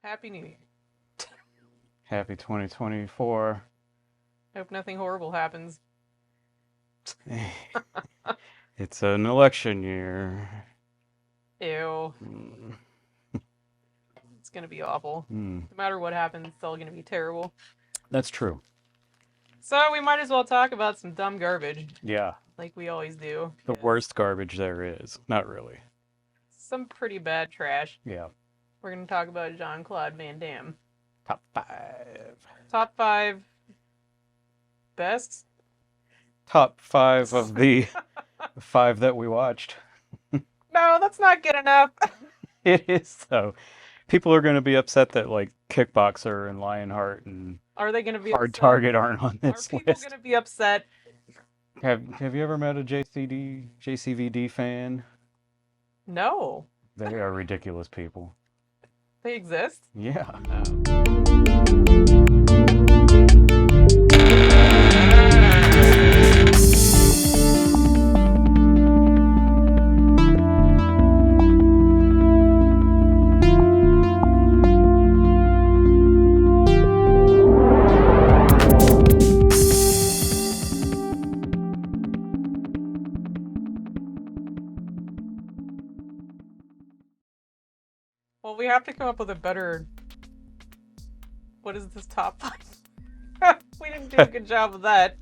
Happy New Year. Happy 2024. Hope nothing horrible happens. It's an election year. Ew. Mm. It's gonna be awful. Mm. No matter what happens, it's all gonna be terrible. That's true. So we might as well talk about some dumb garbage, Yeah. like we always do. The worst garbage there is. Not really. Some pretty bad trash. Yeah. We're gonna talk about Jean-Claude Van Damme. Top 5. Top 5 best? Top 5 of the 5 that we watched. No, that's not good enough. It is, though. People are going to be upset that, like, Kickboxer and Lionheart and Are they gonna be Hard upset? Target aren't on Are this people list. gonna be upset? Have you ever met a JCVD fan? No. They are ridiculous people. They exist? Yeah. Well, we have to come up with a better... What is this top 5? We didn't do a good job of that.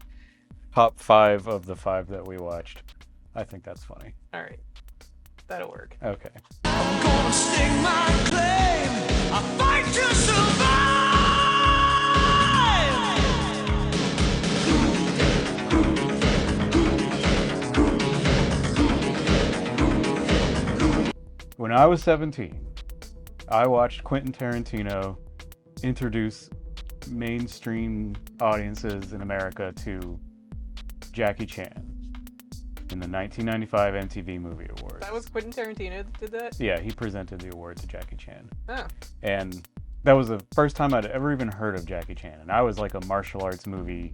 Top 5 of the 5 that we watched. I think that's funny. Alright. That'll work. Okay. I'm gonna stake my claim. I fight to survive. When I was 17, I watched Quentin Tarantino introduce mainstream audiences in America to Jackie Chan in the 1995 MTV Movie Awards. That was Quentin Tarantino that did that? Yeah, he presented the award to Jackie Chan. Oh. And that was the first time I'd ever even heard of Jackie Chan. And I was like a martial arts movie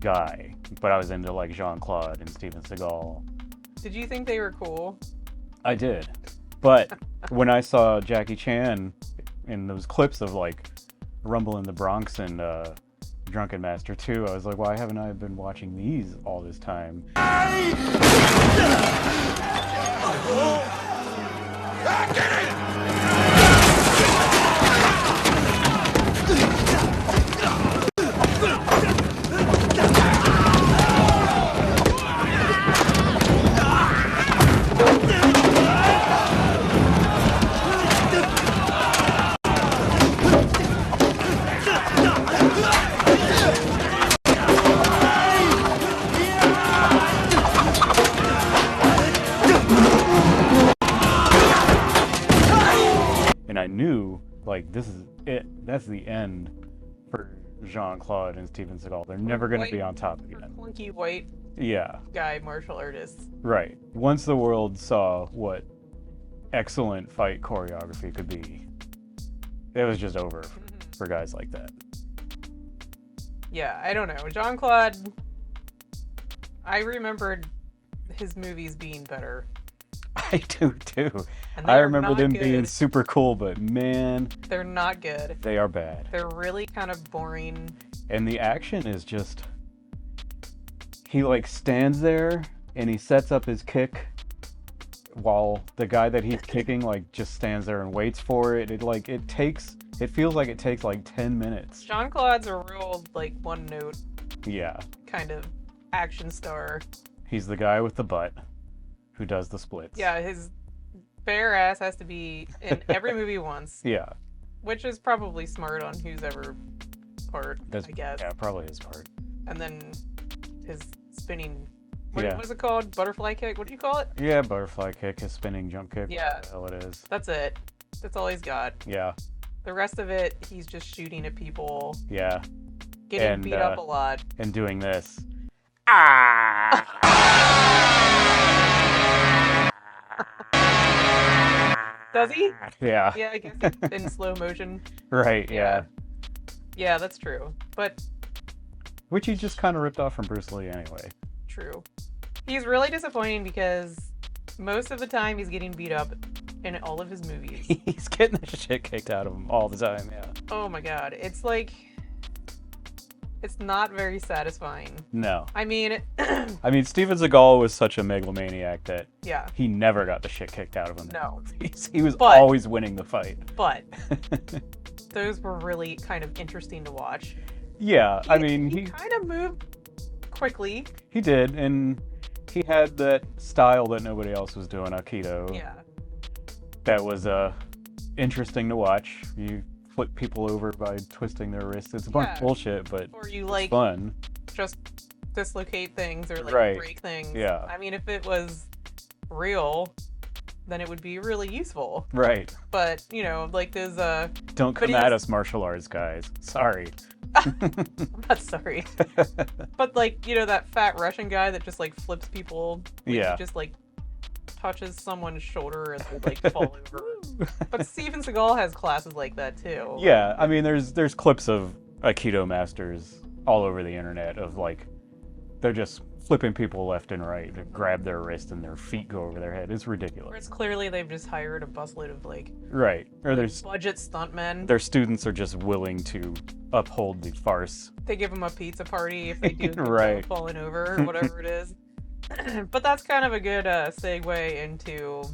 guy, but I was into like Jean-Claude and Steven Seagal. Did you think they were cool? I did. But when I saw Jackie Chan in those clips of like Rumble in the Bronx and Drunken Master 2, I was like, why haven't I been watching these all this time? And I knew, like, this is it. That's the end for Jean-Claude and Steven Seagal. They're never going to be on top again. Clunky white Yeah, guy martial artists. right. Once the world saw what excellent fight choreography could be, it was just over for guys like that. Yeah, I don't know. Jean-Claude, I remembered his movies being better. I do too. And I they're remember not them good. being super cool, but man, They're not good. they are bad. They're really kind of boring. And the action is just, he like stands there and he sets up his kick while the guy that he's kicking like just stands there and waits for it. It feels like it takes like 10 minutes. Jean-Claude's a real, like, one-note Yeah, kind of action star. he's the guy with the butt who does the splits. Yeah, his bare ass has to be in every movie once, Yeah, which is probably smart on whose ever part, that's, I guess. yeah, probably his part. And then his spinning... What Yeah. was it called? Butterfly kick? What do you call it? Yeah, butterfly kick, his spinning jump kick. Yeah. What the hell it is. That's it. That's all he's got. Yeah, The rest of it, he's just shooting at people, yeah. getting And, beat up a lot. And doing this. Does he? Yeah. Yeah, I guess it's in slow motion. Right, yeah. Yeah, that's true. But Which he just kind of ripped off from Bruce Lee anyway. true. He's really disappointing because most of the time he's getting beat up in all of his movies. He's getting the shit kicked out of him all the time, yeah. Oh my god. It's like... It's not very satisfying. No. I mean... I mean, Steven Seagal was such a megalomaniac that yeah. he never got the shit kicked out of him. No. He was always winning the fight. But... those were really kind of interesting to watch. Yeah, I mean... He kind of moved quickly. He did, and he had that style that nobody else was doing, Aikido. Yeah. That was interesting to watch. You flip people over by twisting their wrists. It's a bunch of bullshit, but or you it's like fun. just dislocate things or like break things. Yeah. I mean, if it was real, then it would be really useful. Right. But you know, like there's Don't come at us, martial arts guys. Sorry. I'm not sorry. But like, you know, that fat Russian guy that just like flips people. Like, yeah. He just like touches someone's shoulder and they like fall over. But Steven Seagal has classes like that too. Yeah, I mean, there's clips of Aikido masters all over the internet of like, they're just flipping people left and right to grab their wrist and their feet go over their head. It's ridiculous. Or it's clearly they've just hired a busload of like right. Or there's budget stuntmen. Their students are just willing to uphold the farce. They give them a pizza party if they do right. falling over or whatever it is. But that's kind of a good segue into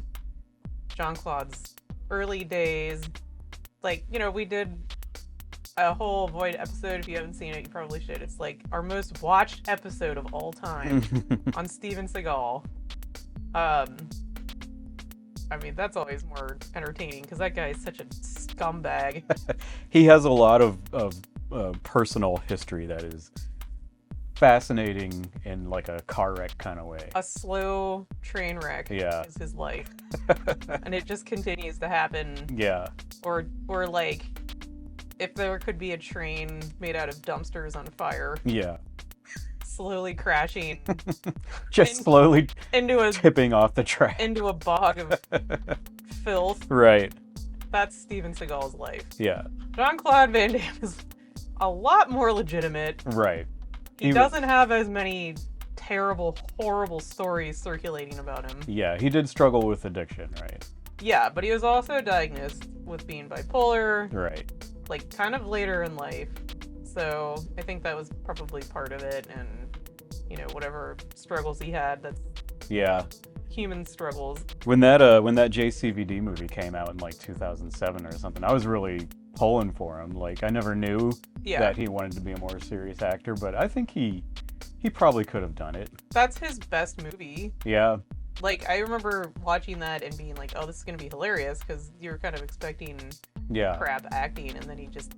Jean-Claude's early days. Like, you know, we did a whole Void episode. If you haven't seen it, you probably should. It's like our most watched episode of all time on Steven Seagal. I mean, that's always more entertaining because that guy is such a scumbag. He has a lot of personal history that is fascinating in like a car wreck kind of way. A slow train wreck is his life. And it just continues to happen. Yeah. Or like if there could be a train made out of dumpsters on fire. Yeah. Slowly crashing. Just slowly into a tipping off the track. Into a bog of filth. Right. That's Steven Seagal's life. Yeah. Jean-Claude Van Damme is a lot more legitimate. Right. He doesn't have as many terrible, horrible stories circulating about him. Yeah, he did struggle with addiction, right? Yeah, but he was also diagnosed with being bipolar. Right. Like, kind of later in life. So, I think that was probably part of it, and, you know, whatever struggles he had, that's... Yeah. Human struggles. When that JCVD movie came out in, like, 2007 or something, I was really pulling for him. Like, I never knew that he wanted to be a more serious actor, but I think he probably could have done it. That's his best movie. Yeah. Like, I remember watching that and being like, oh, this is going to be hilarious, because you were kind of expecting crap acting, and then he just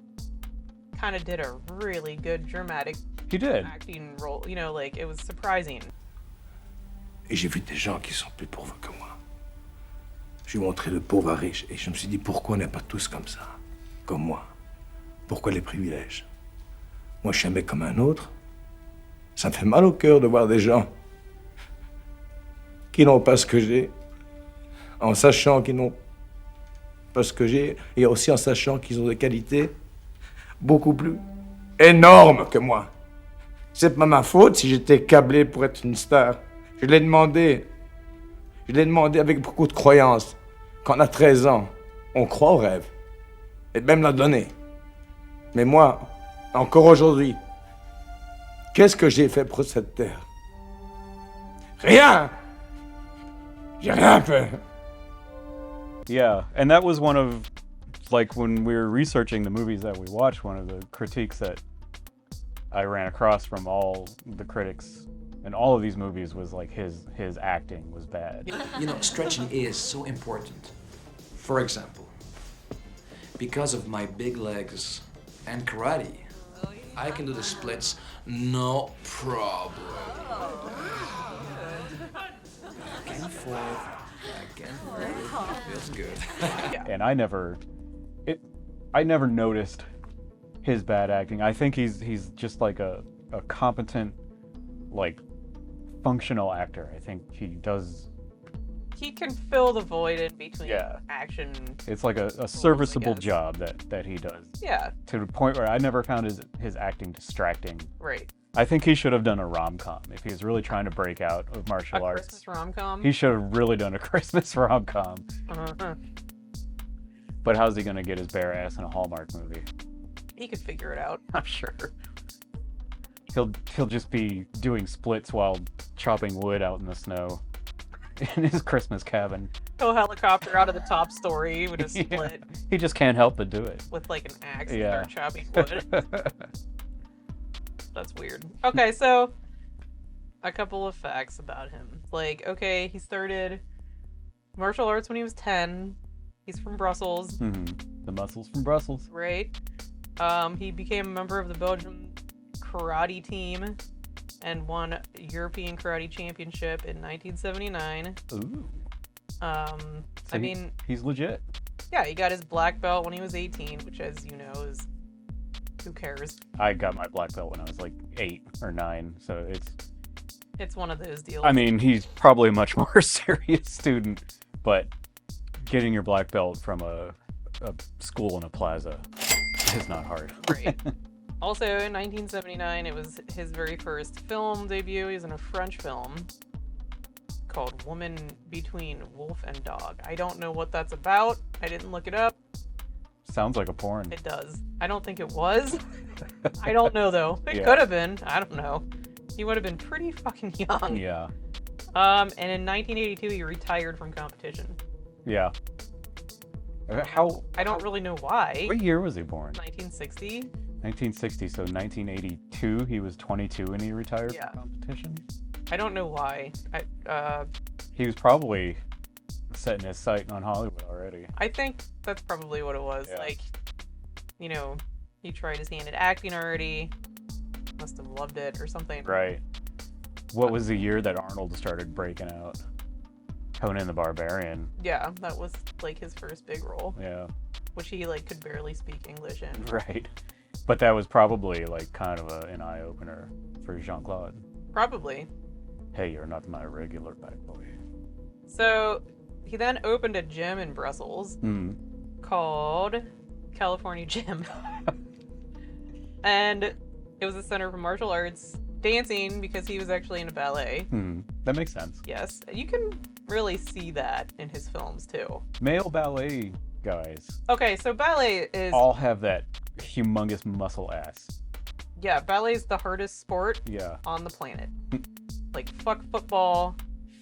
kind of did a really good dramatic acting role. You know, like, it was surprising. Et j'ai vu des gens qui sont plus pauvres que moi. Je suis montré de pauvres à riches, et je me suis dit, pourquoi on n'est pas tous comme ça, comme moi? Pourquoi les privilèges? Moi, je suis un mec comme un autre. Ça me fait mal au cœur de voir des gens qui n'ont pas ce que j'ai, en sachant qu'ils n'ont pas ce que j'ai, et aussi en sachant qu'ils ont des qualités beaucoup plus énormes que moi. C'est pas ma faute si j'étais câblé pour être une star. Je l'ai demandé avec beaucoup de croyance. Quand on a 13 ans, on croit au rêve, et même l'a donné. Mais moi, encore aujourd'hui, qu'est-ce que j'ai fait pour cette terre? Rien! J'ai rien fait. Yeah, and that was one of, like, when we were researching the movies that we watched, one of the critiques that I ran across from all the critics in all of these movies was, like, his acting was bad. You know, stretching is so important. For example, because of my big legs and karate, I can do the splits no problem. Back and forth, feels good. And I never noticed his bad acting. I think he's just like a competent, like, functional actor. I think he can fill the void in between action. It's like a serviceable job that he does. Yeah. To the point where I never found his acting distracting. Right. I think he should have done a rom-com if he was really trying to break out of martial A arts. Christmas rom-com? He should have really done a Christmas rom-com. Uh-huh. But how's he gonna get his bare ass in a Hallmark movie? He could figure it out. I'm sure. He'll just be doing splits while chopping wood out in the snow in his Christmas cabin. He'll helicopter out of the top story with a split He just can't help but do it. with like an axe Yeah. and start chopping wood. That's weird. Okay, so a couple of facts about him. Like, okay, he started martial arts when he was 10. He's from Brussels, The muscles from Brussels. right? He became a member of the Belgian karate team and won a European Karate Championship in 1979. Ooh. I So mean, he's legit. yeah, he got his black belt when he was 18, which, as you know, is who cares? I got my black belt when I was like 8 or 9, so It's one of those deals. I mean, he's probably a much more serious student, but getting your black belt from a school in a plaza is not hard. Right. Also, in 1979, it was his very first film debut. He was in a French film called Woman Between Wolf and Dog. I don't know what that's about. I didn't look it up. Sounds like a porn. It does. I don't think it was. I don't know, though. It Yeah. could have been. I don't know. He would have been pretty fucking young. Yeah. And in 1982, he retired from competition. Yeah. How? I don't really know why. What year was he born? 1960? 1960. So 1982, he was 22 and he retired Yeah. from competition. I don't know why. He was probably setting his sight on Hollywood already. I think that's probably what it was. Yeah. Like, you know, he tried his hand at acting already. Must have loved it or something. Right. What was the year that Arnold started breaking out? Conan the Barbarian. Yeah, that was like his first big role, Yeah. which he like could barely speak English in. Right. But that was probably like kind of an eye opener for Jean-Claude. Probably. Hey, you're not my regular bad boy. So he then opened a gym in Brussels called California Gym. And it was a center for martial arts, dancing, because he was actually in a ballet. That makes sense. Yes. You can really see that in his films too. Male ballet guys Okay, so ballet is all have that humongous muscle ass. yeah, ballet is the hardest sport Yeah. on the planet. Like fuck football,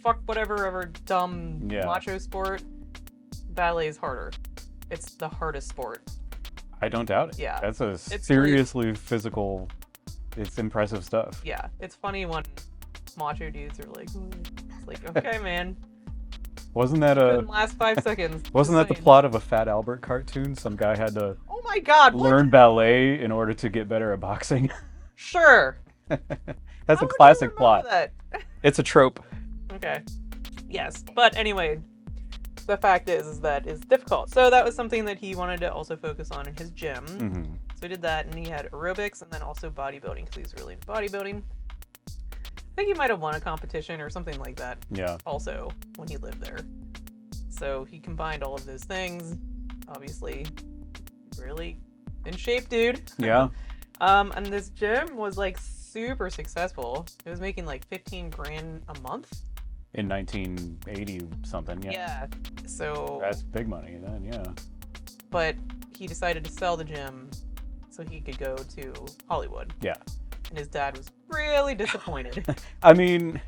fuck whatever ever dumb Yeah. macho sport. Ballet is harder. It's the hardest sport. I don't doubt it. Yeah. That's a It's seriously physical, it's impressive stuff. Yeah, it's funny when macho dudes are like, "Ooh." It's like, okay, man, Wasn't that didn't last 5 seconds. wasn't Just that the saying. plot of a Fat Albert cartoon? Some guy had to Oh my god, what? learn ballet in order to get better at boxing. Sure. That's How a would you classic remember plot. that? It's a trope. Okay. Yes, but anyway, the fact is that it's difficult. So that was something that he wanted to also focus on in his gym. So he did that, and he had aerobics and then also bodybuilding because he was really into bodybuilding. I think he might have won a competition or something like that Yeah. also when he lived there. So he combined all of those things. Obviously, really in shape, dude. Yeah. And this gym was like super successful. It was making like 15 grand a month. In 1980 something. Yeah. Yeah. So, That's big money then. Yeah. but he decided to sell the gym so he could go to Hollywood. Yeah. And his dad was really disappointed. I mean,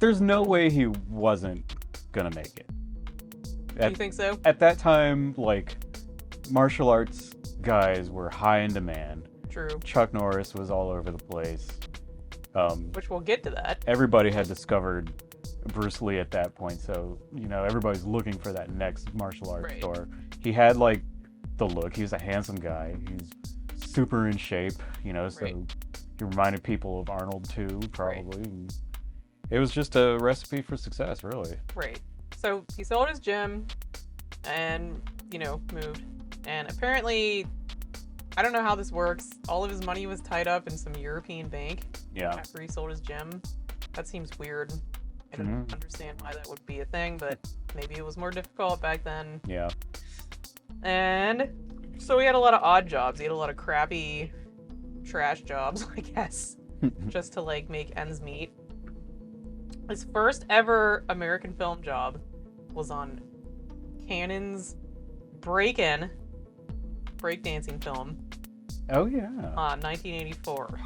there's no way he wasn't gonna make it. Do you think so? At that time, like, martial arts guys were high in demand. True. Chuck Norris was all over the place. Which we'll get to that. Everybody had discovered Bruce Lee at that point, so, you know, everybody's looking for that next martial arts Right. star. He had, like, the look. He was a handsome guy. He's super in shape, you know, so Right. he reminded people of Arnold too, probably. And it was just a recipe for success, really. Right. So he sold his gym and, you know, moved. And apparently, I don't know how this works. All of his money was tied up in some European bank Yeah. after he sold his gym. That seems weird. I don't understand why that would be a thing, but maybe it was more difficult back then. Yeah. And so he had a lot of odd jobs. He had a lot of crappy trash jobs, I guess, just to like make ends meet. His first ever American film job was on Cannon's breakdancing film, Oh yeah. 1984.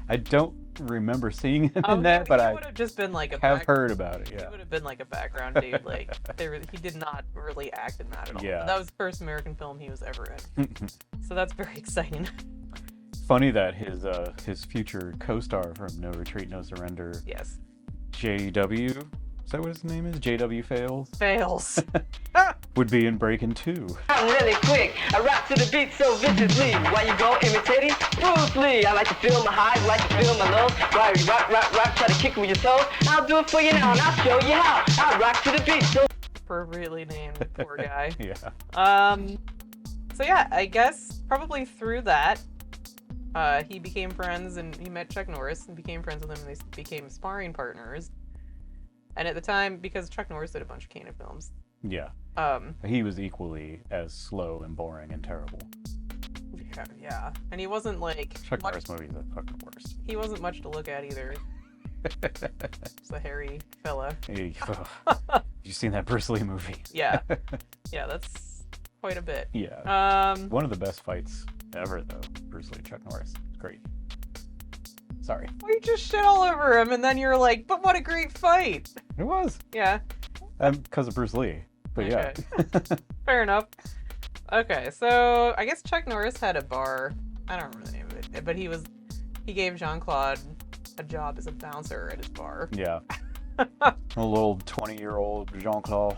I don't remember seeing him in that, but I would have just been like a have heard about it. He Yeah. would have been like a background dude. Like he did not really act in that at all. Yeah. That was the first American film he was ever in. So that's very exciting. Funny that his future co-star from No Retreat, No Surrender, Yes. JW, is that what his name is? JW Fails. would be in Breakin' 2. I'm really quick. I rap to the beat so viciously. Why you go imitating Bruce Lee? I like to feel my highs, like to feel my lows. Why you rap, try to kick with your toes? I'll do it for you now and I'll show you how. I rock to the beat so Appropriately named, poor guy. Yeah. So yeah, I guess probably through that, he became friends and he met Chuck Norris and became friends with him and they became sparring partners. And at the time, because Chuck Norris did a bunch of Cannon films, Yeah. He was equally as slow and boring and terrible. yeah, and he wasn't like Chuck Norris movies are fucking worst. he wasn't much to look at either. Just a hairy fella. Hey, you seen that Bruce Lee movie? Yeah, yeah, that's quite a bit. Yeah. One of the best fights ever, though. Bruce Lee, Chuck Norris. It's great. Sorry. Well, you just shit all over him, and then you're like, "But what a great fight!" It was. Yeah. Because of Bruce Lee. But yeah. Fair enough. Okay, so I guess Chuck Norris had a bar. I don't remember the name of it, but he gave Jean-Claude a job as a bouncer at his bar. Yeah. A little 20-year-old Jean-Claude.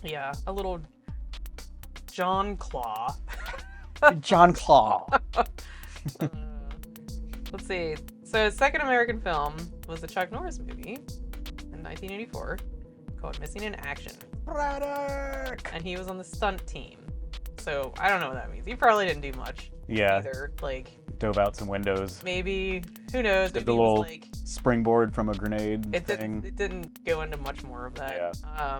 Yeah, a little John Claw. Jean-Claude. Let's see. So his second American film was the Chuck Norris movie in 1984 called Missing in Action. Braddock! And he was on the stunt team. So I don't know what that means. He probably didn't do much Yeah. either. Like, Dove out some windows. maybe, who knows? Did Maybe the he was little like, springboard from a grenade it thing. didn't go into much more of that. Yeah.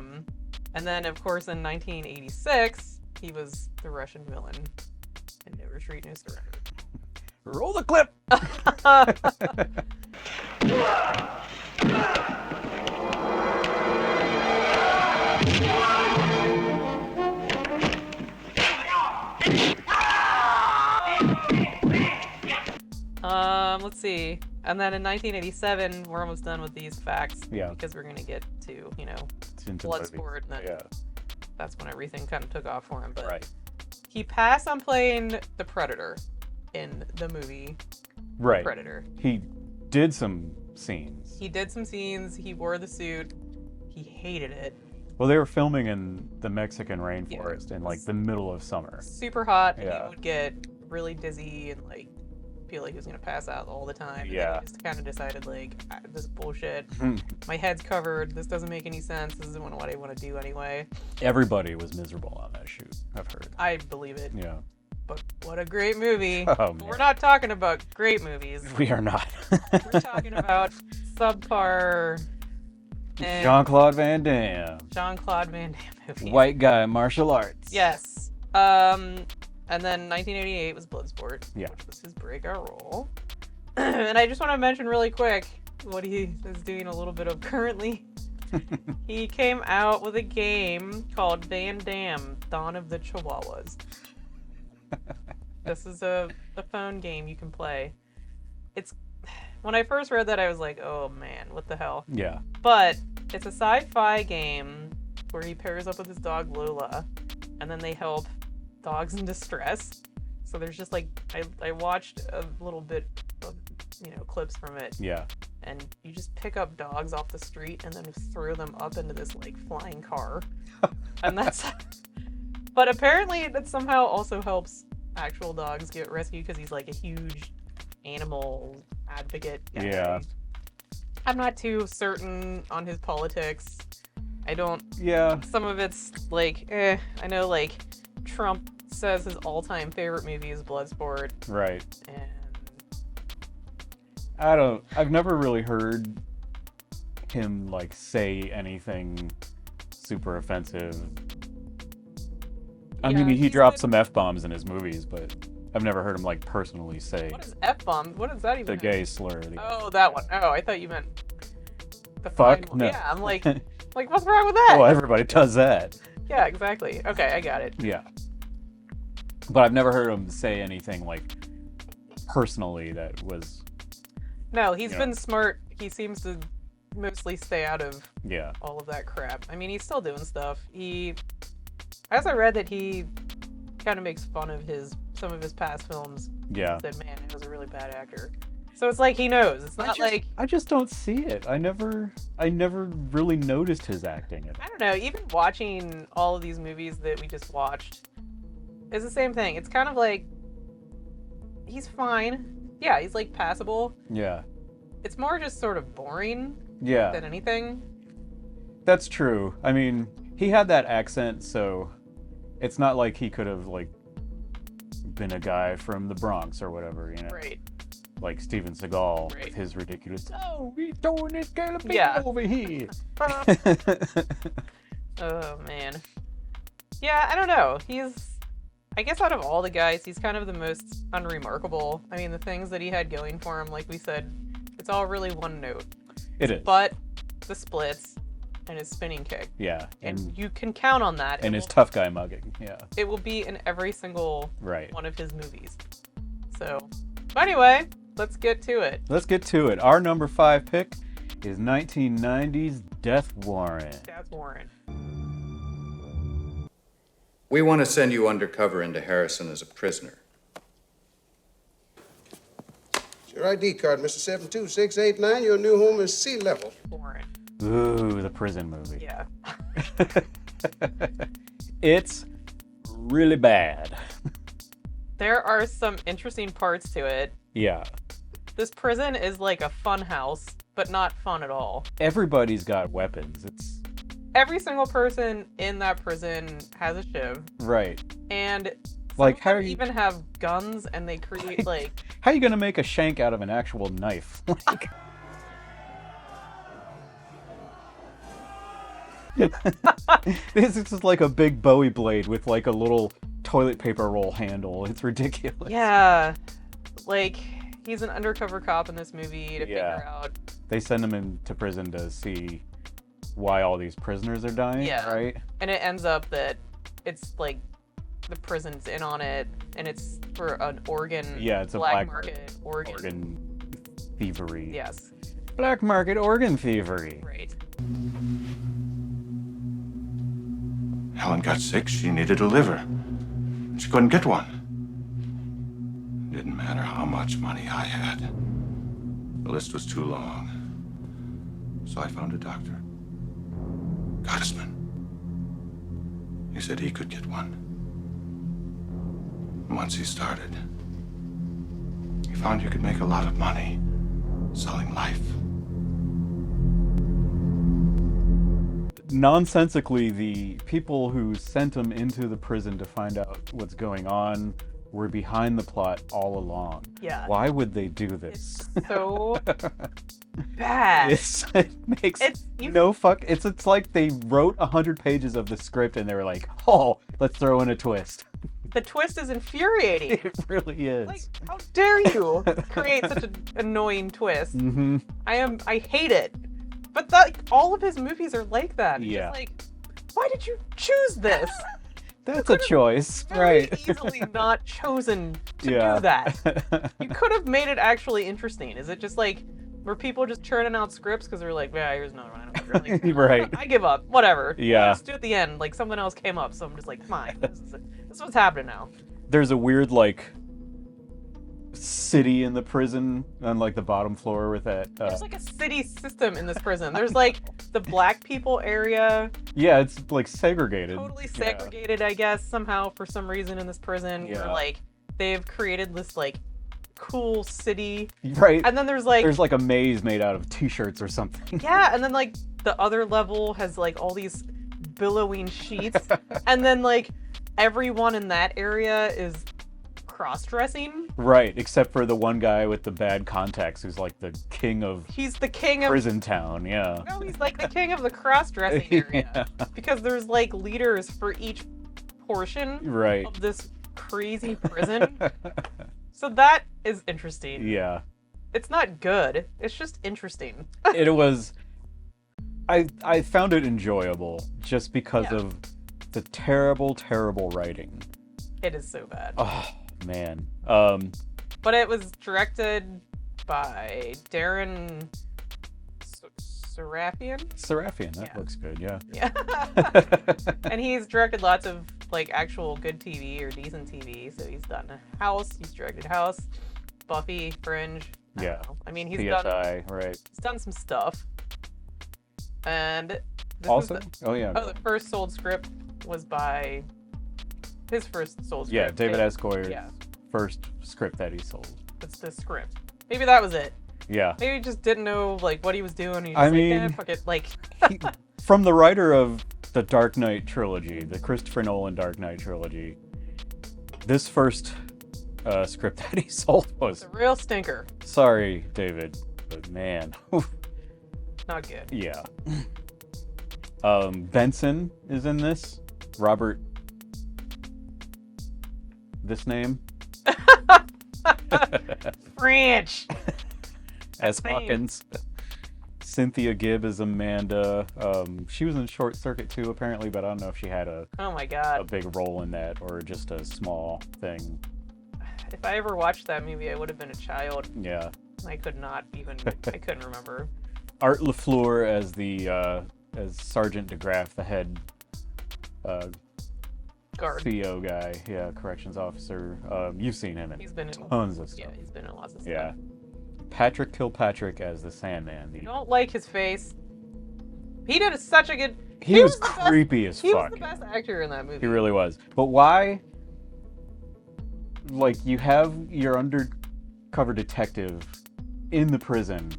And then of course in 1986 he was the Russian villain in No Retreat, No Surrender. Roll the clip! Let's see. And then in 1987, we're almost done with these facts. Yeah. Because we're gonna get to, It's into blood movies. sport, and then Yeah. that's when everything kind of took off for him. But Right. he passed on playing the Predator in the movie Right. Predator. He did some scenes. He did some scenes. He wore the suit. He hated it. Well, they were filming in the Mexican rainforest in like the middle of summer. Super hot. And Yeah. he would get really dizzy and like feel like he was gonna pass out all the time. And Yeah. then he just kind of decided like, this is bullshit. My head's covered. This doesn't make any sense. This isn't what I want to do anyway. Everybody was miserable on that shoot, I've heard. I believe it. Yeah. But what a great movie. Oh, We're man. not talking about great movies. We are not. We're talking about subpar and Jean-Claude Van Damme. Jean-Claude Van Damme movies. White guy, martial arts. Yes. And then 1988 was Bloodsport, Yeah. which was his breakout role. And I just want to mention really quick what he is doing a little bit of currently. He came out with a game called Van Damme, Dawn of the Chihuahuas. This is a phone game you can play. It's when I first read that, I was like, oh man, what the hell? Yeah. But it's a sci-fi game where he pairs up with his dog Lola, and then they help dogs in distress. So there's just like I watched a little bit of clips from it, Yeah. and you just pick up dogs off the street and then throw them up into this like flying car, and that's. But apparently that somehow also helps actual dogs get rescued because he's like a huge animal advocate guy. Yeah. I'm not too certain on his politics. I don't. Yeah. Some of it's like, I know like Trump says his all-time favorite movie is Bloodsport, Right. and I've never really heard him like say anything super offensive. I Yeah, mean, he he's dropped been- some F-bombs in his movies, but I've never heard him like personally say What is F-bomb? What does that even the mean? gay slur. Oh, that one. Oh, I thought you meant the Fuck? final. No. Yeah, I'm like, what's wrong with that? Well, everybody does that. Yeah, exactly. Okay, I got it. Yeah. But I've never heard him say anything like personally that was, No, he's Yeah. been smart. He seems to mostly stay out of yeah. all of that crap. I mean, he's still doing stuff. I also read that he kind of makes fun of some of his past films. Yeah. Said, man, he was a really bad actor. So it's like he knows. It's not like I just don't see it. I never really noticed his acting. I don't know. Even watching all of these movies that we just watched, it's the same thing. It's kind of like he's fine. Yeah, he's like passable. Yeah. It's more just sort of boring Yeah. than anything. That's true. I mean, he had that accent, so it's not like he could have like been a guy from the Bronx or whatever, you know. Right. Like Steven Seagal Right. with his ridiculous, oh, we throwing this kind of Yeah. over here. Oh, man. Yeah, I don't know. I guess out of all the guys, he's kind of the most unremarkable. I mean, the things that he had going for him, like we said, it's all really one note. It is. But the splits and his spinning kick. Yeah. And you can count on that. And his tough guy mugging. Yeah. It will be in every single Right. one of his movies. So, but anyway, let's get to it. Let's get to it. Our number 5 pick is 1990's Death Warrant. Death Warrant. We want to send you undercover into Harrison as a prisoner. Your ID card, Mr. 72689. Your new home is sea level. Warrant. Ooh, the prison movie. Yeah. It's really bad. There are some interesting parts to it. Yeah. This prison is like a fun house, but not fun at all. Everybody's got weapons. It's Every single person in that prison has a shiv, right. and Like, some how of are them you- even have guns, and they create like How are you gonna make a shank out of an actual knife? Like, this is just like a big Bowie blade with like a little toilet paper roll handle. It's ridiculous. yeah, like he's an undercover cop in this movie to Yeah. figure out. They send him into prison to see why all these prisoners are dying, Yeah. right? And it ends up that it's like the prison's in on it, and it's for an organ. Yeah, it's a black black market organ. Organ thievery. Yes, Black market organ thievery. right. Helen got sick. She needed a liver. She couldn't get one. Didn't matter how much money I had. The list was too long. So I found a doctor. Gottesman. He said he could get one. And once he started, he found you could make a lot of money selling life. Nonsensically, the people who sent him into the prison to find out what's going on were behind the plot all along. Yeah. Why would they do this? It's so bad. It makes you- no fuck. It's like they wrote 100 pages of the script and they were like, oh, let's throw in a twist. The twist is infuriating. It really is. Like, how dare you create such an annoying twist? Mm-hmm. I hate it. But that, all of his movies are like that. It's Yeah. just like, why did you choose this? That's a choice, Very right? easily not chosen to Yeah. do that. You could have made it actually interesting. Is it just like, were people just churning out scripts because they're like, yeah, here's another one. I don't really. Right. I give up. Whatever. Yeah. Let's do it at the end. Like something else came up, so I'm just like, fine. This is what's happening now. There's a weird like city in the prison on like the bottom floor with that. There's like a city system in this prison. There's like the black people area, Yeah, it's like segregated. totally Yeah. segregated, I guess, somehow for some reation in this prison. Where Yeah. like they've created this like cool city, Right. and then there's like There's like a maze made out of t-shirts or something. yeah, and then like the other level has like all these billowing sheets, and then like everyone in that area is cross-dressing. Right, except for the one guy with the bad contacts who's like the king of He's the king of prison town, yeah. no, he's like the king of the cross-dressing area Yeah. because there's like leaders for each portion Right. of this crazy prison. So that is interesting. Yeah. It's not good. It's just interesting. It was... I found it enjoyable just because of the terrible, terrible writing. It is so bad. Oh, man. But it was directed by Darren Serafian. Serafian, that looks good, yeah. Yeah. And he's directed lots of like actual good TV or decent TV. So he's done House. He's directed House, Buffy, Fringe. I don't know. I mean, he's PSI, right. He's done some stuff. And this Also, was the the first sold script was by his first sold script. Yeah, David Escoyer's Yeah. first script that he sold. It's the script. Maybe that was it. Yeah. Maybe he just didn't know like what he was doing. He I just mean, fuck it. Like from the writer of the Dark Knight trilogy, the Christopher Nolan Dark Knight trilogy, this first script that he sold was... It's a real stinker. Sorry, David, but man. Not good. Yeah. Benson is in this. Robert... This name? French! As Hawkins. Cynthia Gibb is Amanda. She was in Short Circuit too, apparently, but I don't know if she had a Oh my god. a big role in that or just a small thing. If I ever watched that movie, I would have been a child. Yeah. I could not even. I couldn't remember. Art LaFleur as the as Sergeant DeGraff, the head Guard. CO guy. Yeah, corrections officer. You've seen him in He's been in tons of stuff. Yeah, he's been in lots of stuff. Yeah. Patrick Kilpatrick as the Sandman. I don't like his face. He did such a good. He was the best- creepy as He was fuck. the best actor in that movie. He really was. But why? Like, you have your undercover detective in the prison.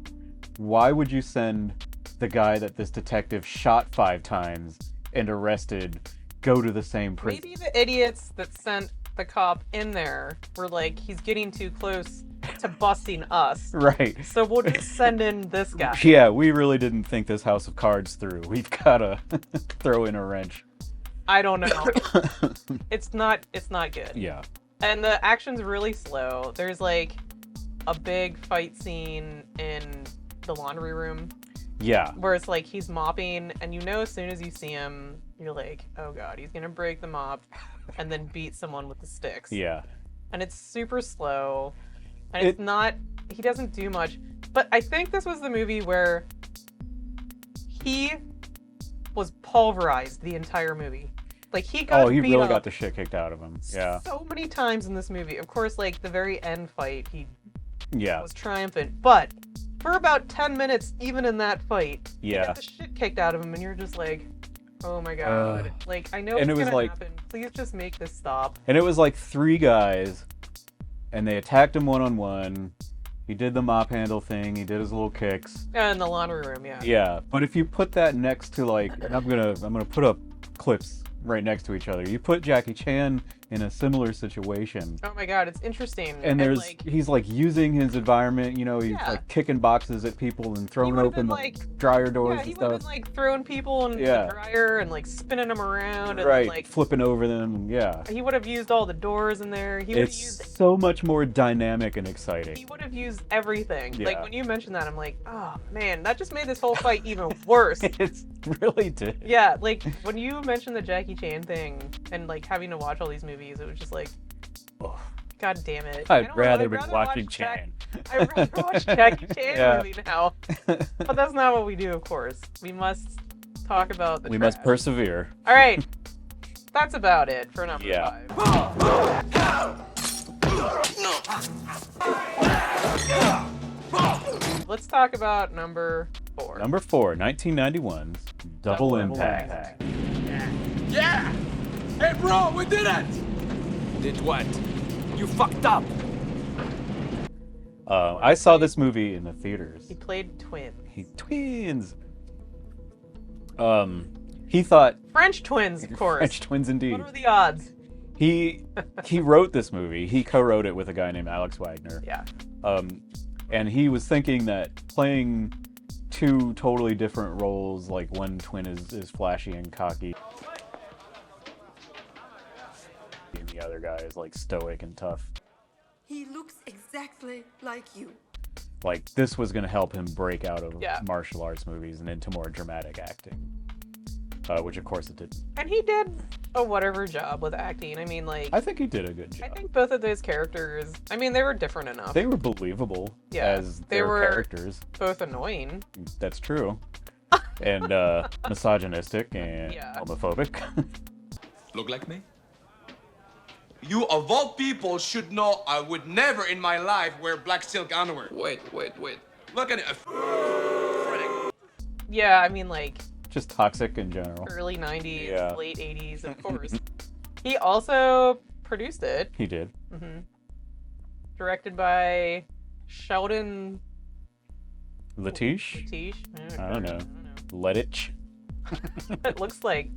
Why would you send the guy that this detective shot 5 times and arrested go to the same prison? Maybe the idiots that sent the cop in there were like, he's getting too close to busting us. Right. So we'll just send in this guy. Yeah, we really didn't think this House of Cards through. We've got to throw in a wrench. I don't know. It's not good. Yeah. And the action's really slow. There's like a big fight scene in the laundry room. Yeah. Where it's like he's mopping, and you know as soon as you see him, you're like, oh god, he's gonna break the mop and then beat someone with the sticks. Yeah. And it's super slow. And it's not, he doesn't do much. But I think this was the movie where he was pulverized the entire movie. Like he got he beat really up got the shit kicked out of him. Yeah. so many times in this movie. Of course, like the very end fight, he Yeah. was triumphant. But for about 10 minutes, even in that fight, he Yeah. got the shit kicked out of him, and you're just like, oh my god. Like, I know and it's it was gonna like- happen. Please just make this stop. And it was like 3 guys, and they attacked him one-on-one. He did the mop handle thing. He did his little kicks. In the laundry room, yeah. Yeah, but if you put that next to like, and I'm gonna put up clips right next to each other. You put Jackie Chan in a similar situation. Oh my god, it's interesting. And there's like, he's like using his environment, you know, he's Yeah. like kicking boxes at people and throwing would've open been, the like- dryer doors yeah, and he would have stuff. been like throwing people in Yeah. the dryer and like spinning them around and Right, like flipping over them, yeah. he would have used all the doors in there. He would have It's used so much more dynamic and exciting. he would have used everything. Like Yeah. when you mentioned that, I'm like, oh man, that just made this whole fight even worse. It's really did. Yeah, like when you mentioned the Jackie Chan thing and like having to watch all these movies, it was just like, Ugh. god damn it. I I'd don't know, rather I'd be rather watching watch Chan. I'd rather watch Jackie Chan Yeah. movie now. But that's not what we do, of course. We must talk about the We trash. must persevere. All right, that's about it for number Yeah. 5. Let's talk about number 4. Number 4, 1991's Double Impact. Yeah! Hey, bro, we did it! Did what? You fucked up. I saw this movie in the theaters. He played twins. Twins. He thought French twins, of course. French twins indeed. What are the odds? He wrote this movie. He co-wrote it with a guy named Alex Wagner. Yeah. And he was thinking that playing 2 totally different roles, like one twin is flashy and cocky. and the other guy is like stoic and tough. He looks exactly like you. Like this was gonna help him break out of Yeah. martial arts movies and into more dramatic acting, which of course it didn't. And he did a whatever job with acting. I mean, like, I think he did a good I job. think both of those characters, I mean, they were different enough. They were believable Yeah, as they their were- characters. Both annoying. That's true. And misogynistic and Yeah. homophobic. Look like me? You, of all people, should know I would never in my life wear black silk underwear. Wait. Look at it. Yeah, I mean, like, Just toxic in general. early 90s, Yeah. late 80s, of course. He also produced it. He did. Directed by Sheldon Latish? Latish? I don't know. Letich? It looks like,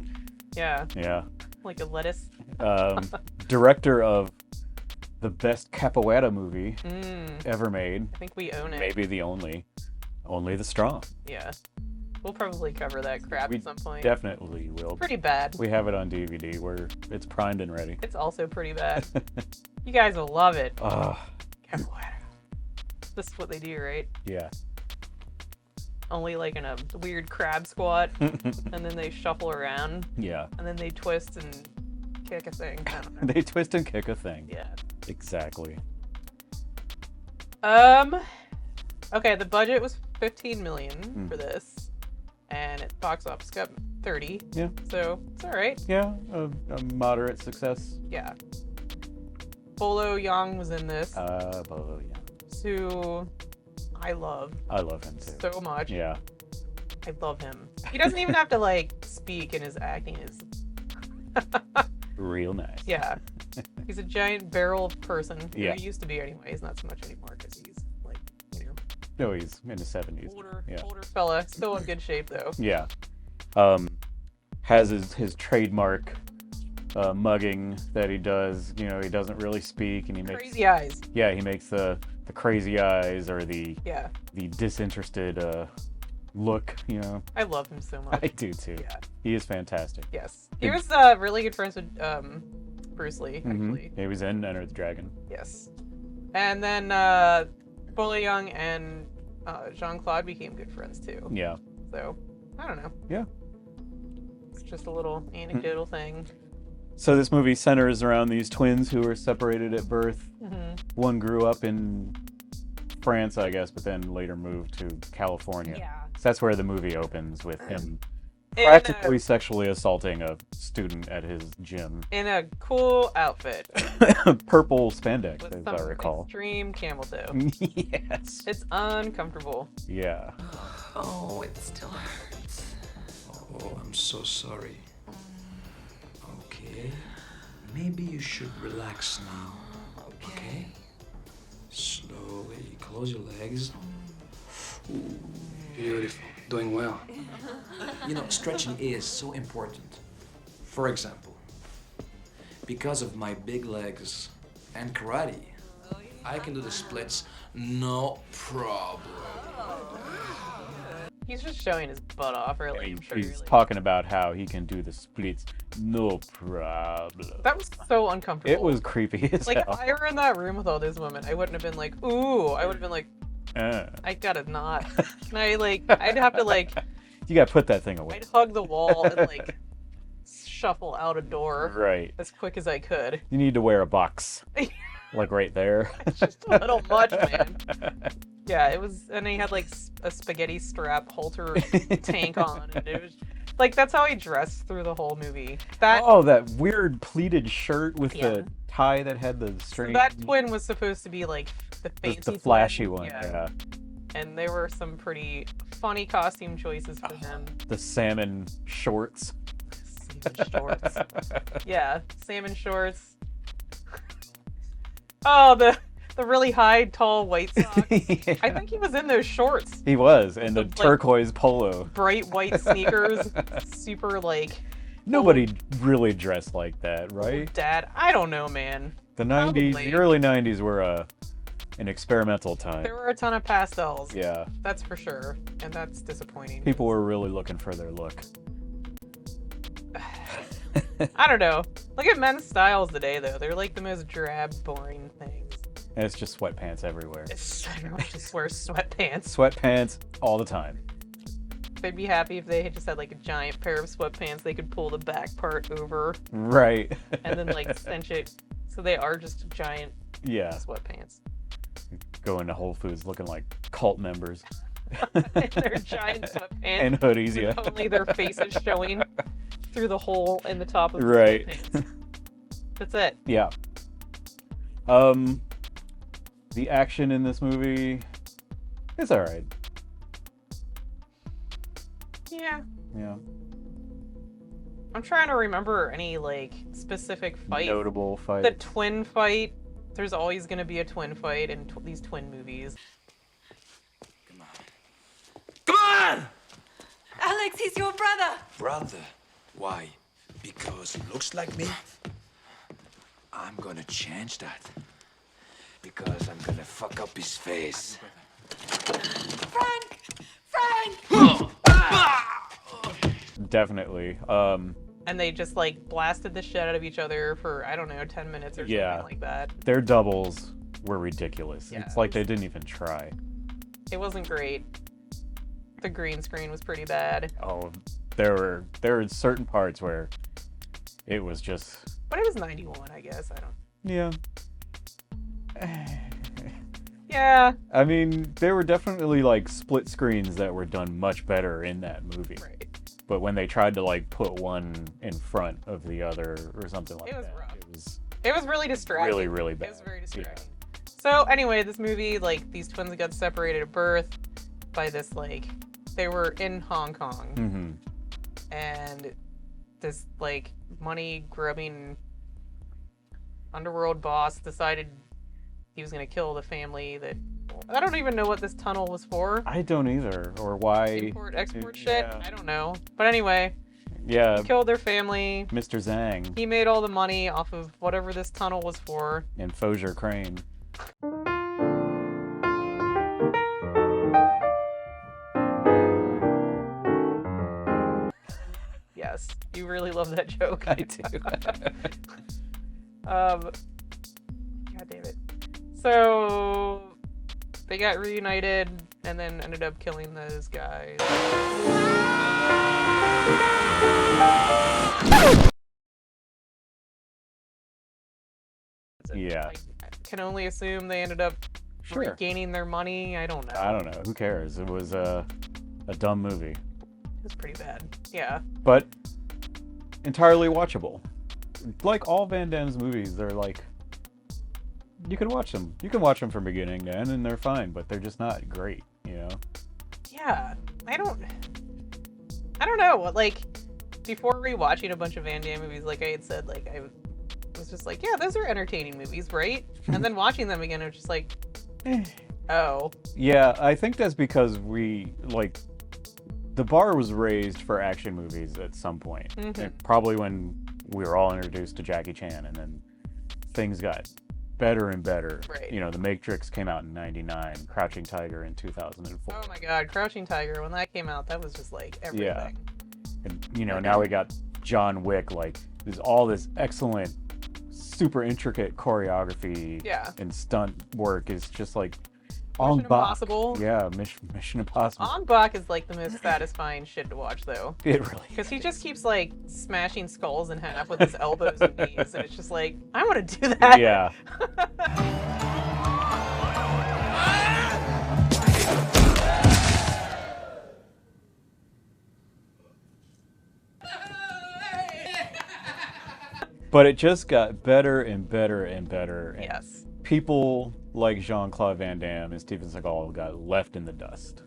yeah, Yeah. like a lettuce. Director of the best capoeira movie Mm, ever made. I think we own it. Maybe the only. Only the Strong. Yeah. We'll probably cover that crap We at some point. definitely will. Pretty bad. We have it on DVD where it's primed and ready. It's also pretty bad. You guys will love it. Ugh. Capoeira. This is what they do, right? Yeah. Only like in a weird crab squat, and then they shuffle around, Yeah. and then they twist and kick a thing. I don't know. They twist and kick a thing. Yeah. Exactly. Okay, the budget was 15 million for this, and at box office got 30. Yeah. So it's all right. Yeah. A moderate success. Yeah. Bolo Young was in this, But yeah. who I love I love him too. so much. Yeah. I love him. He doesn't even have to like speak, and his acting is Real nice. yeah. He's a giant barrel person. Yeah. He used to be anyway. He's not so much anymore because he's like, you know, No, he's in his 70s. older Yeah. fella. Still in good shape though. Yeah. Has his trademark mugging that he does. You know, he doesn't really speak, and he makes Crazy eyes. Yeah, he makes the crazy eyes or the Yeah. disinterested look. You know, I love him so much. I do too. Yeah. He is fantastic. Yes. He It- was really good friends with Bruce Lee, actually. He was in Enter the Dragon. Yes. And then Bolo Young and Jean-Claude became good friends too. Yeah. So, I don't know. Yeah. It's just a little anecdotal thing. So this movie centers around these twins who were separated at birth. Mhm. One grew up in France, I guess, but then later moved to California. Yeah. So that's where the movie opens, with him In practically sexually assaulting a student at his gym. In a cool outfit. Purple spandex, With as some I recall. extreme camel toe. Yes. It's uncomfortable. Yeah. Oh, it still hurts. Oh, I'm so sorry. Okay. Maybe you should relax now. Okay? Slowly close your legs. Ooh, beautiful. Doing well. You know, stretching is so important. For example, because of my big legs and karate, I can do the splits no problem. He's just showing his butt off, really. I'm sure He's like, talking about how he can do the splits, no problem. that was so uncomfortable. It was creepy as like, hell. if I were in that room with all those women, I wouldn't have been like, ooh. I would have been like, I gotta not. And I'd have to like, You gotta put that thing away. I'd hug the wall and like shuffle out a door Right. as quick as I could. You need to wear a box. Like right there. It's just a little much, man. Yeah, it was, and he had like a spaghetti strap halter tank on, and it was like, that's how he dressed through the whole movie. That Oh, that weird pleated shirt with Yeah. the tie that had the string. that twin was supposed to be like the the, fancy, the flashy twin. one, yeah. And there were some pretty funny costume choices for him. The salmon shorts. Salmon shorts. Yeah, salmon shorts. Oh, the really high, tall white socks. Yeah. I think he was in those shorts. He was, and the Like- turquoise polo. Bright white sneakers, super like Nobody really dressed like that, right? dad. I don't know, man. The 90s, Probably. the early 90s were an experimental time. There were a ton of pastels. Yeah. That's for sure, and that's disappointing. People were really looking for their look. I don't know. Look at men's styles today, though. They're like the most drab, boring things. And it's just sweatpants everywhere. Everyone just wears sweatpants. Sweatpants all the time. They'd be happy if they had just had like a giant pair of sweatpants they could pull the back part over. Right. And then like cinch it so they are just giant sweatpants. Go into Whole Foods looking like cult members. And their giant sweatpants. And hoodies, yeah. With only their faces showing through the hole in the top of the right. sweatpants. That's it. Yeah. The action in this movie is alright. Yeah. Yeah. I'm trying to remember any like specific fight. Notable fight. The twin fight. There's always going to be a twin fight in these twin movies. Come on! Alex, he's your brother. Brother? Why? Because he looks like me? I'm gonna change that. Because I'm gonna fuck up his face. Frank! Frank! Definitely. And they just like blasted the shit out of each other for, I don't know, 10 minutes or something like that. Their doubles were ridiculous. Yeah, it's like they didn't even try. It wasn't great. The green screen was pretty bad. Oh, there were certain parts where it was just... But it was 91, I guess. I don't... Yeah. Yeah. I mean, there were definitely like split screens that were done much better in that movie. Right. But when they tried to like put one in front of the other or something like It was that, rough. it It was really distracting. really, really bad. It was very distracting. So anyway, this movie, like, these twins got separated at birth by this, like, they were in Hong Kong. Mm-hmm. And this, like, money-grubbing underworld boss decided he was going to kill the family that... I don't even know what this tunnel was for. I don't either, or why... Import-export shit? I don't know. But anyway... Yeah. He killed their family. Mr. Zhang. He made all the money off of whatever this tunnel was for. And Fosier Crane. Yes, you really love that joke. I do. God damn it. So they got reunited and then ended up killing those guys. Yeah. I can only assume they ended up regaining their money. I don't know. I don't know. Who cares? It was a dumb movie. It was pretty bad. Yeah. But entirely watchable. Like all Van Damme's movies, they're like... You can watch them. You can watch them from beginning to end and they're fine, but they're just not great, you know? Yeah. I don't know. Like, before rewatching a bunch of Van Damme movies, like I had said, like, I was just like, yeah, those are entertaining movies, right? And then watching them again, I was just like, oh. Yeah, I think that's because we, like, the bar was raised for action movies at some point. Mm-hmm. Probably when we were all introduced to Jackie Chan, and then things got better and better. Right. You know, The Matrix came out in '99, Crouching Tiger in 2004. Oh my god, Crouching Tiger, when that came out, that was just like everything. Yeah. And, you know, now we got John Wick, like, there's all this excellent, super intricate choreography and stunt work is just like Mission Impossible. Yeah, Mission Impossible. On Bach is like the most satisfying shit to watch, though. It really Because he just keeps like smashing skulls in half with his elbows and knees, and it's just like, I want to do that. Yeah. But it just got better and better and better. And yes. People like Jean-Claude Van Damme and Steven Seagal got left in the dust.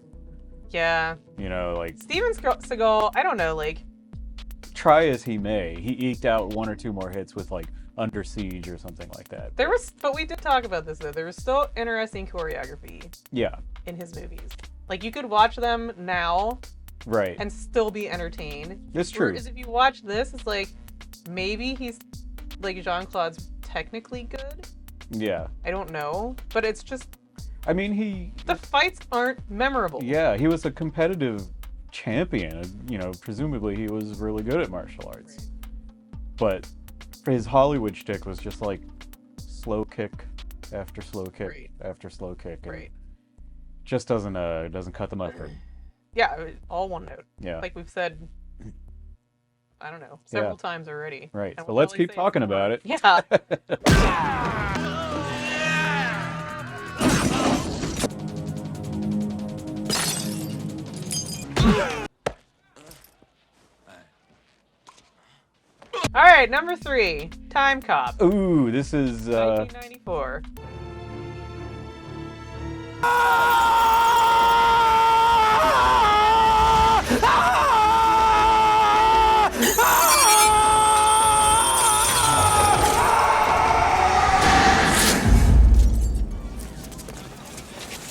Yeah. You know, like... Steven Seagal, I don't know, like... Try as he may, he eked out one or two more hits with, like, Under Siege or something like that. But we did talk about this, though. There was still interesting choreography. Yeah. In his movies. Like, you could watch them now... Right. And still be entertained. It's true. Whereas if you watch this, it's like... Maybe he's... Like, Jean-Claude's technically good? Yeah. I don't know. But it's just... I mean, the fights aren't memorable. Yeah, he was a competitive champion. You know, presumably he was really good at martial arts. but his Hollywood shtick was just like slow kick after slow kick after slow kick. And just doesn't cut the mustard. Yeah, all one note. Yeah. Like we've said, I don't know, several times already. Right. And But we'll let's probably keep say talking more. about it. Yeah. All right, number 3, Time Cop. Ooh, this is 1994.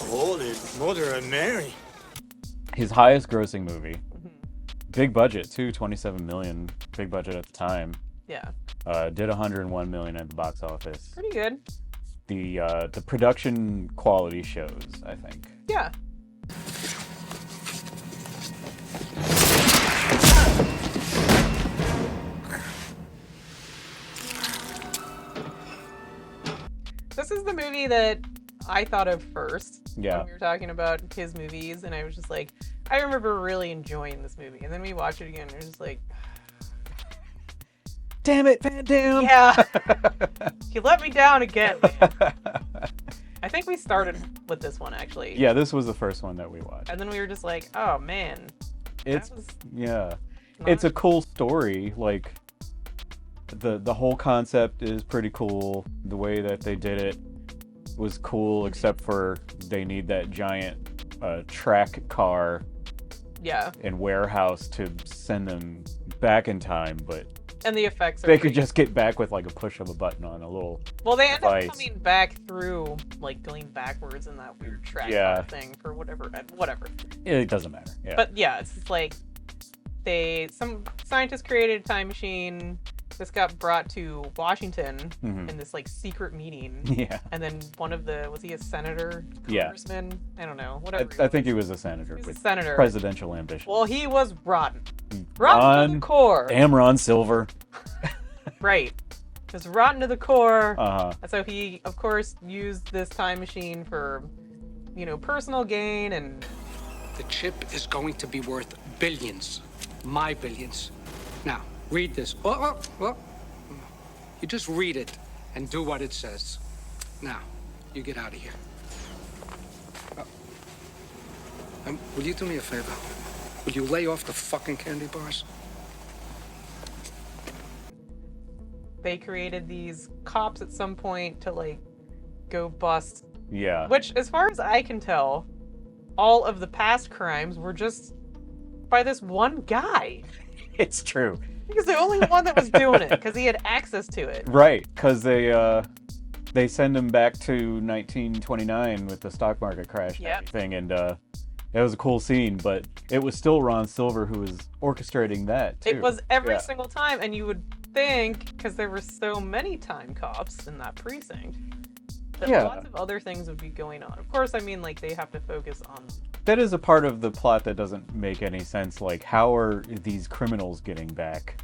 Holy Mother of Mary. his highest grossing movie. Big budget too, 27 million. Big budget at the time. Yeah. Did 101 million at the box office. Pretty good. The production quality shows, I think. Yeah. This is the movie that I thought of first when we were talking about his movies, and I was just like, I remember really enjoying this movie, and then we watched it again, and it was just like, damn it, Van Damme! Yeah, he let me down again, man. I think we started with this one, actually. Yeah, this was the first one that we watched. And then we were just like, oh, man. It's, it's a cool story, like, the whole concept is pretty cool. The way that they did it was cool, except for they need that giant track car and warehouse to send them back in time, but and the effects are they could just get back with like a push of a button on a little they end device. up coming back through, like going backwards in that weird track car thing for whatever. It doesn't matter. Yeah. But yeah, it's just like some scientists created a time machine. This got brought to Washington in this like secret meeting. Yeah. And then one of was he a senator? Congressman? I don't know. Whatever. I think he was a senator He was with a senator. presidential ambition. Well, he was rotten. Rotten to the core. Damn Ron Silver. Right. Just rotten to the core. Uh-huh. And so he, of course, used this time machine for, personal gain and... The chip is going to be worth billions. My billions. Now, read this. You just read it and do what it says. Now, you get out of here. Will you do me a favor? Will you lay off the fucking candy bars? They created these cops at some point to, like, go bust. Yeah. Which, as far as I can tell, all of the past crimes were just by this one guy. It's true. He's the only one that was doing it, because he had access to it. Right, because they send him back to 1929 with the stock market crash and everything, and it was a cool scene, but it was still Ron Silver who was orchestrating that, too. It was every single time, and you would think, because there were so many time cops in that precinct, that lots of other things would be going on. Of course, I mean, like, they have to focus on... That is a part of the plot that doesn't make any sense. Like, how are these criminals getting back?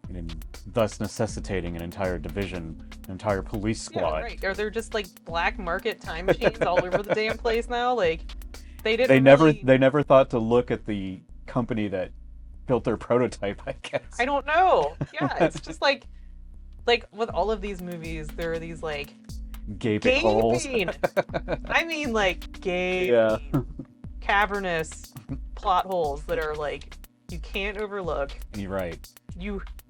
And thus necessitating an entire division, an entire police squad. Yeah, right. Are there just, like, black market time machines all over the damn place now? Like, they didn't They never thought to look at the company that built their prototype, I guess. I don't know. Yeah, it's just like with all of these movies, there are these, like... Gaping holes. I mean, like, gaping, cavernous plot holes that are, like, you can't overlook. You're right.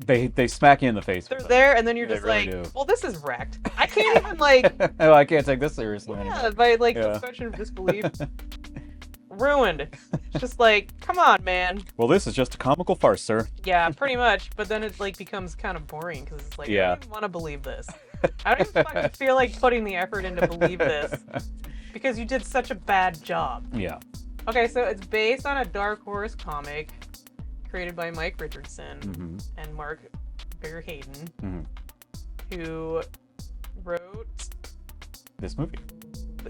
They smack you in the face. They're there, and then you're just really like, do. well, this is wrecked. I can't even, like... Oh, I can't take this seriously Yeah, anymore. by, like, suspension of disbelief. Ruined. It's just like, come on, man. Well, this is just a comical farce, sir. Yeah, pretty much. But then it, like, becomes kind of boring, because it's like, I don't even want to believe this. I don't even fucking feel like putting the effort in to believe this, because you did such a bad job. Yeah. Okay, so it's based on a Dark Horse comic created by Mike Richardson and Mark Hayden, who wrote this movie.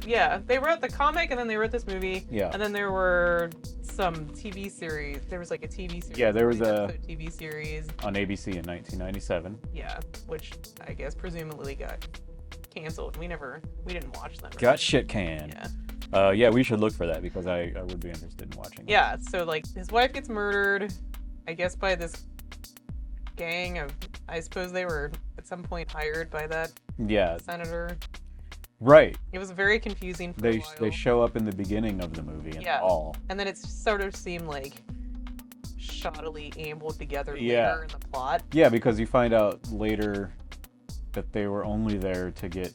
Yeah, they wrote the comic and then they wrote this movie. Yeah. And then there were some TV series. There was like a TV series. Yeah, there was a 40-episode TV series on ABC in 1997. Yeah, which I guess presumably got canceled. We didn't watch them. Got shit canned. Yeah. Yeah, we should look for that because I would be interested in watching. Yeah, so like his wife gets murdered, I guess by this gang of, I suppose they were at some point hired by that senator. Right. It was very confusing for a while. They show up in the beginning of the movie and all. And then it sort of seemed like shoddily ambled together later in the plot. Yeah, because you find out later that they were only there to get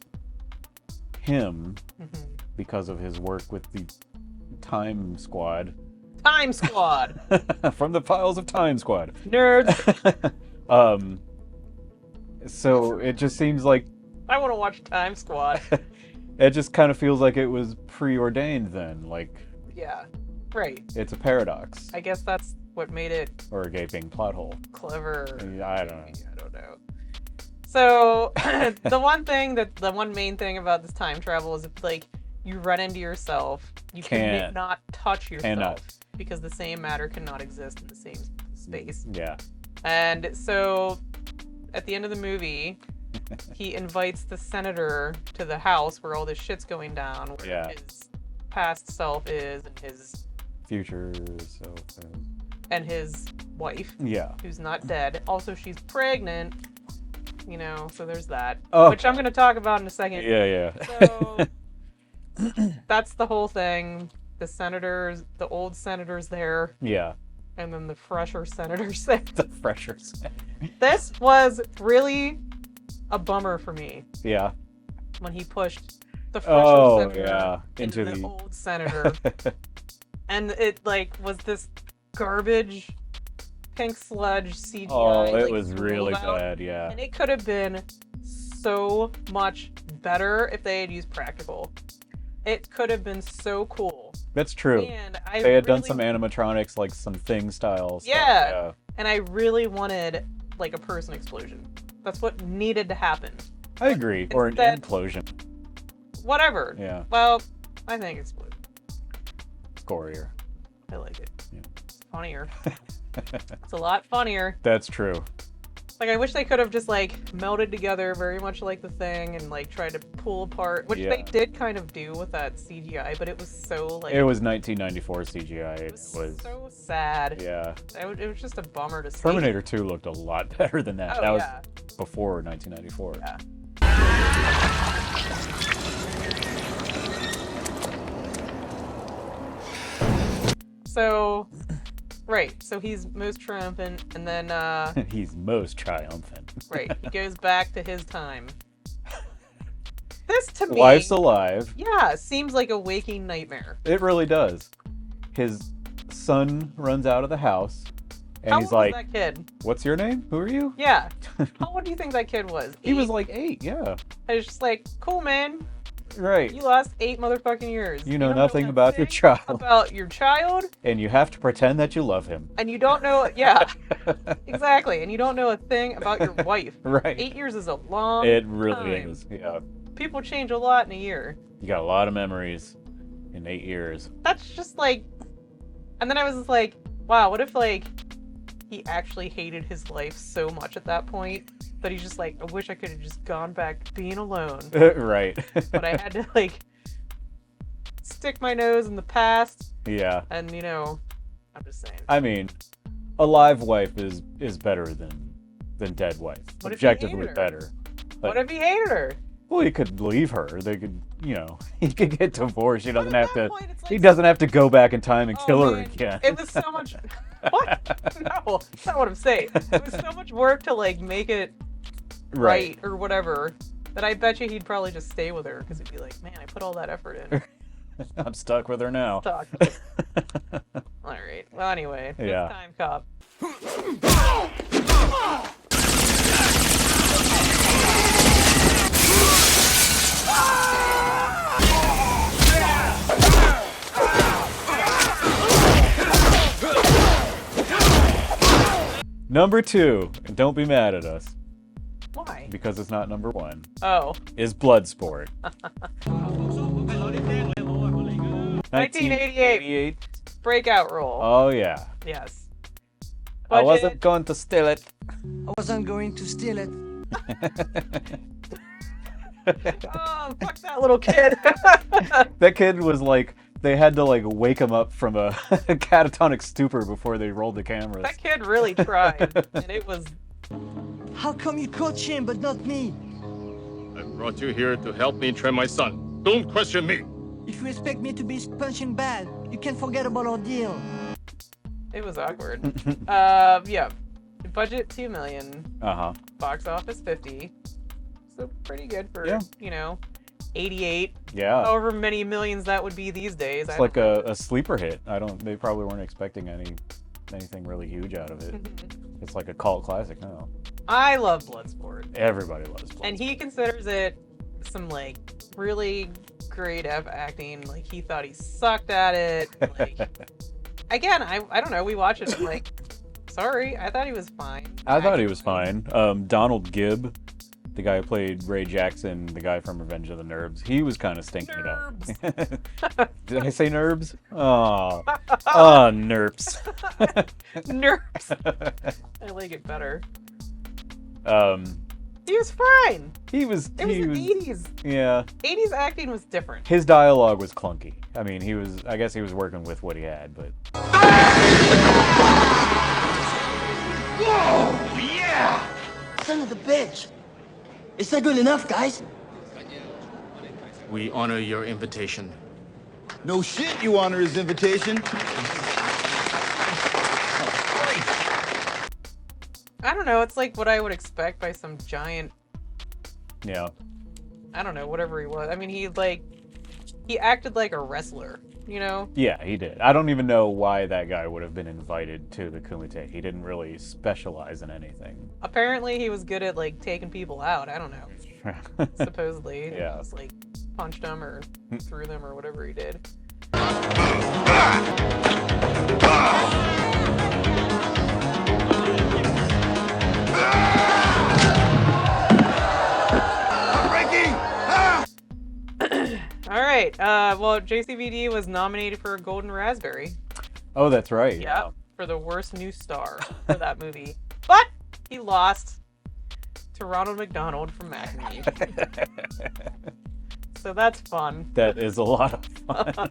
him because of his work with the Time Squad. Time Squad! From the files of Time Squad. Nerds! So it just seems like... I want to watch Time Squad. It just kind of feels like it was preordained then. Like... Yeah. Right. It's a paradox. I guess that's what made it... Or a gaping plot hole. Clever. I don't know. I don't know. So, the one main thing about this time travel is if, like, you run into yourself, you cannot touch yourself because the same matter cannot exist in the same space. Yeah. And so, at the end of the movie, he invites the senator to the house where all this shit's going down, where his past self is and his future self and his wife. Yeah. Who's not dead. Also, she's pregnant. You know, so there's that. Oh. Which I'm going to talk about in a second. Yeah. So, that's the whole thing. The old senator's there. Yeah. And then the fresher senator's there. The fresher senator. This was really a bummer for me. Yeah. When he pushed the fresher senator into the old senator. And it, like, was this garbage... pink sludge CGI. Oh, it like, was really bad, yeah. And it could have been so much better if they had used practical. It could have been so cool. That's true. And they had done some animatronics, like some Thing style stuff. Yeah. And I really wanted, like, a person explosion. That's what needed to happen. I agree. Or an implosion. Whatever. Yeah. Well, I think explosion. Scorier. I like it. Yeah. It's funnier. It's a lot funnier. That's true. Like, I wish they could have just, like, melded together very much like the Thing and, like, tried to pull apart, which they did kind of do with that CGI, but it was so, like... It was 1994 CGI. It was so sad. Yeah. It was just a bummer to see. Terminator 2 looked a lot better than that. Oh, that was before 1994. Yeah. So... Right, so he's most triumphant, and then, He's most triumphant. Right, he goes back to his time. This, to me... Life's alive. Yeah, seems like a waking nightmare. It really does. His son runs out of the house, and How he's old like, was that kid? "What's your name? Who are you?" Yeah. How old do you think that kid was? 8? He was like 8, yeah. I was just like, cool, man. Right. You lost 8 motherfucking years. You know nothing about your child. About your child. And you have to pretend that you love him. And you don't know, yeah. Exactly. And you don't know a thing about your wife. Right. 8 years is a long It really time. is, yeah. People change a lot in a year. You got a lot of memories in 8 years. That's just like... And then I was just like, wow, what if, like, he actually hated his life so much at that point that he's just like, I wish I could have just gone back to being alone. Right. But I had to, like, stick my nose in the past. Yeah. And, you know, I'm just saying. I mean, a live wife is better than dead wife. What if he hated Objectively her? better. But, What if he hated her? well, he could leave her. They could, you know, he could get divorced. He doesn't have to. point, it's He like- doesn't have to go back in time and Oh, kill her man, again. It was so much. What? No, that's not what I'm saying. It was so much work to, like, make it right or whatever that I bet you he'd probably just stay with her because he'd be like, man, I put all that effort in. I'm stuck with her now. Stuck. All right. Well, anyway, this Yeah. time cop. Number 2, and don't be mad at us. Why? Because it's not number 1. Oh. Is Bloodsport. 1988. breakout role. Oh yeah. Yes. I wasn't going to steal it. I wasn't going to steal it. Oh, fuck that little kid. That kid was like, they had to like wake him up from a catatonic stupor before they rolled the cameras. That kid really tried, and it was. How come you coach him but not me? I brought you here to help me train my son. Don't question me. If you expect me to be punching bad, you can forget about our deal. It was awkward. Yeah. Budget $2 million. Box office 50. So pretty good for, you know, 88. Yeah. However many millions that would be these days. It's like a sleeper hit. They probably weren't expecting anything really huge out of it. It's like a cult classic now. I love Bloodsport. Everybody loves Bloodsport. And he considers it some like really great acting. Like he thought he sucked at it. Like again, I don't know. We watched it and like, sorry, I thought he was fine. I thought he was fine. Donald Gibb, the guy who played Ray Jackson, the guy from Revenge of the Nerds, he was kind of stinking it up. Did I say Nerbs? Oh, Nerps. Nerps. I like it better. He was fine. He was. It was the 80s. Yeah. 80s acting was different. His dialogue was clunky. I mean, I guess he was working with what he had, but. Whoa! Yeah! Son of a bitch! Is that good enough, guys? We honor your invitation. No shit, you honor his invitation. I don't know. It's like what I would expect by some giant. Yeah. I don't know. Whatever he was. I mean, he acted like a wrestler. You know? Yeah, he did. I don't even know why that guy would have been invited to the Kumite. He didn't really specialize in anything. Apparently, he was good at like taking people out. I don't know. Supposedly, Yeah. Just like punched them or threw them or whatever he did. All right. Well, JCVD was nominated for a Golden Raspberry. Oh, that's right. Yeah, for the worst new star for that movie. But he lost to Ronald McDonald from Acme. So that's fun. That is a lot of fun.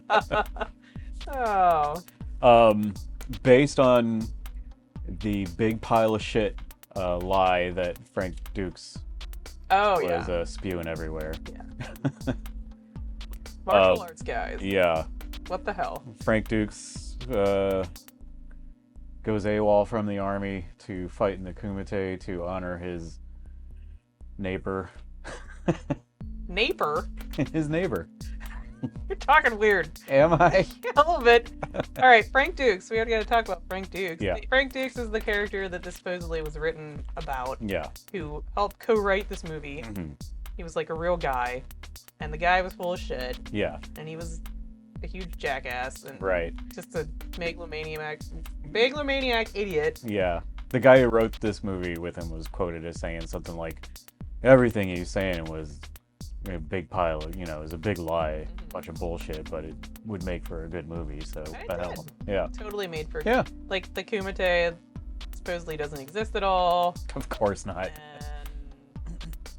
Oh. Based on the big pile of shit lie that Frank Dukes was spewing everywhere. Yeah. Martial arts guys. Yeah. What the hell? Frank Dukes goes AWOL from the army to fight in the Kumite to honor his neighbor. Neighbor? His neighbor. You're talking weird. Am I? A little bit. All right, Frank Dukes. We already got to talk about Frank Dukes. Yeah. Frank Dukes is the character that this supposedly was written about. Yeah. Who helped co-write this movie. Mm-hmm. He was like a real guy, and the guy was full of shit. Yeah. And he was a huge jackass and Right. just a megalomaniac idiot. Yeah. The guy who wrote this movie with him was quoted as saying something like, everything he's saying was a big pile of, it was a big lie, bunch of bullshit, but it would make for a good movie, so the hell. Yeah. Totally made for Yeah. Like the Kumite supposedly doesn't exist at all. Of course not.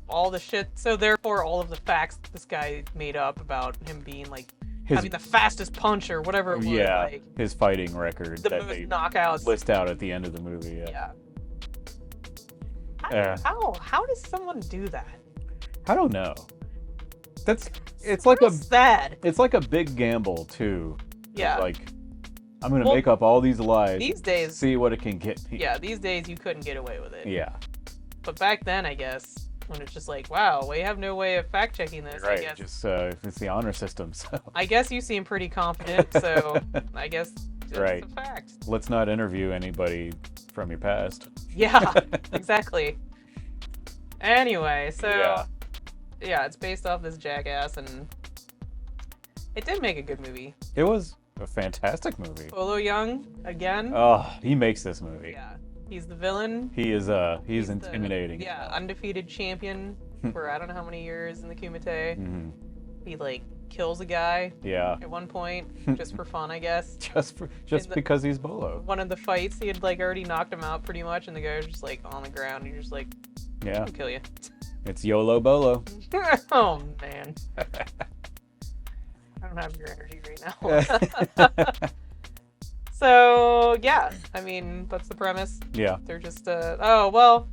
All the shit. So therefore, all of the facts this guy made up about him being like having the fastest punch or whatever it was. Yeah, like, his fighting record the that most they knockouts. list out at the end of the movie. Yeah. How does someone do that? I don't know. It's sad. It's like a big gamble too. Yeah. Like, I'm gonna make up all these lies. These days, see what it can get me. Yeah, these days you couldn't get away with it. Yeah. But back then, I guess, when it's just like, wow, we have no way of fact checking this. Right. I guess. Just it's the honor system. So. I guess you seem pretty confident, so I guess it's right. a fact. Let's not interview anybody from your past. Yeah, exactly. Anyway, so yeah, it's based off this jackass, and it did make a good movie. It was a fantastic movie. Polo Young again. Oh, he makes this movie. Yeah, he's the villain. He is he's intimidating. Undefeated champion for I don't know how many years in the Kumite. Mm-hmm. He like kills a guy. Yeah. At one point, just for fun, I guess. Just because he's Bolo. One of the fights, he had like already knocked him out pretty much, and the guy was just like on the ground. And you're just like, Yeah. I'll kill you. It's YOLO Bolo. Oh man. I don't have your energy right now. So yeah, I mean that's the premise. Yeah. They're just oh well,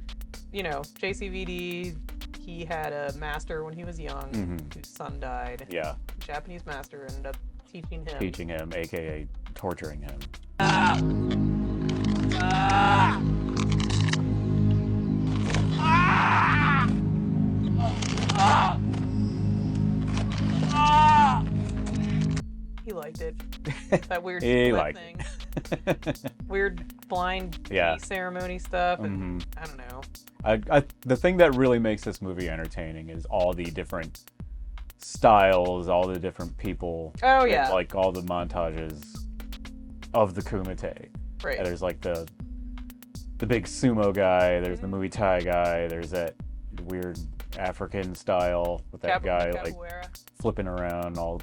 you know, JCVD. He had a master when he was young, whose son died. Yeah. Japanese master ended up teaching him. Teaching him, aka torturing him. He liked it. That weird He split liked thing. Weird blind Yeah. tea ceremony stuff, and I don't know. The thing that really makes this movie entertaining is all the different styles, all the different people. Oh, and, yeah. like all the montages of the Kumite. Right. There's like the big sumo guy. There's the Muay Thai guy. There's that weird African style with that guy like flipping around all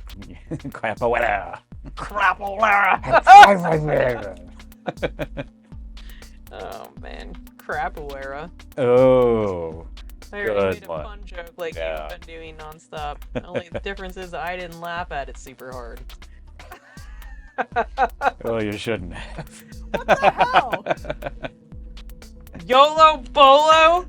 capoeira. Oh man, crapoeira. Oh, I already good made a one. fun joke like Yeah. you've been doing nonstop. Only the difference is I didn't laugh at it super hard. Well, you shouldn't have. What the hell? YOLO Bolo?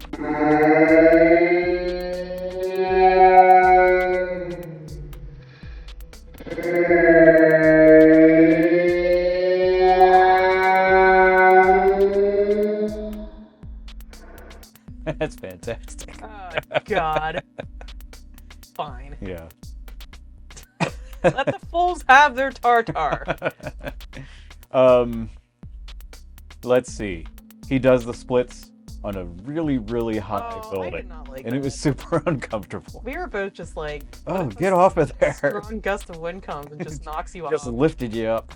That's fantastic. Oh, God. Fine. Yeah. Let the fools have their tartar. Let's see. He does the splits on a really, really high building, and it was super uncomfortable. We were both just like, Oh, get off of there! strong gust of wind comes and just knocks you Just off. lifted you up.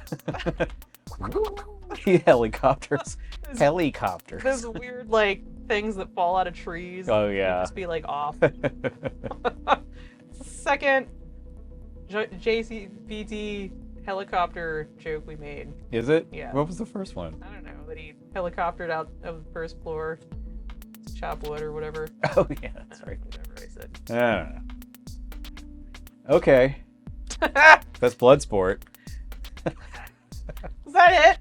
He helicopters. Helicopters. Those weird like things that fall out of trees. Oh, You'd yeah. just be like off. Second JCVD helicopter joke we made. Is it? Yeah. What was the first one? I don't know, that he helicoptered out of the first floor to chop wood or whatever. Oh, yeah, that's right. Whatever I said. I don't know. Okay. That's Bloodsport. Is that it?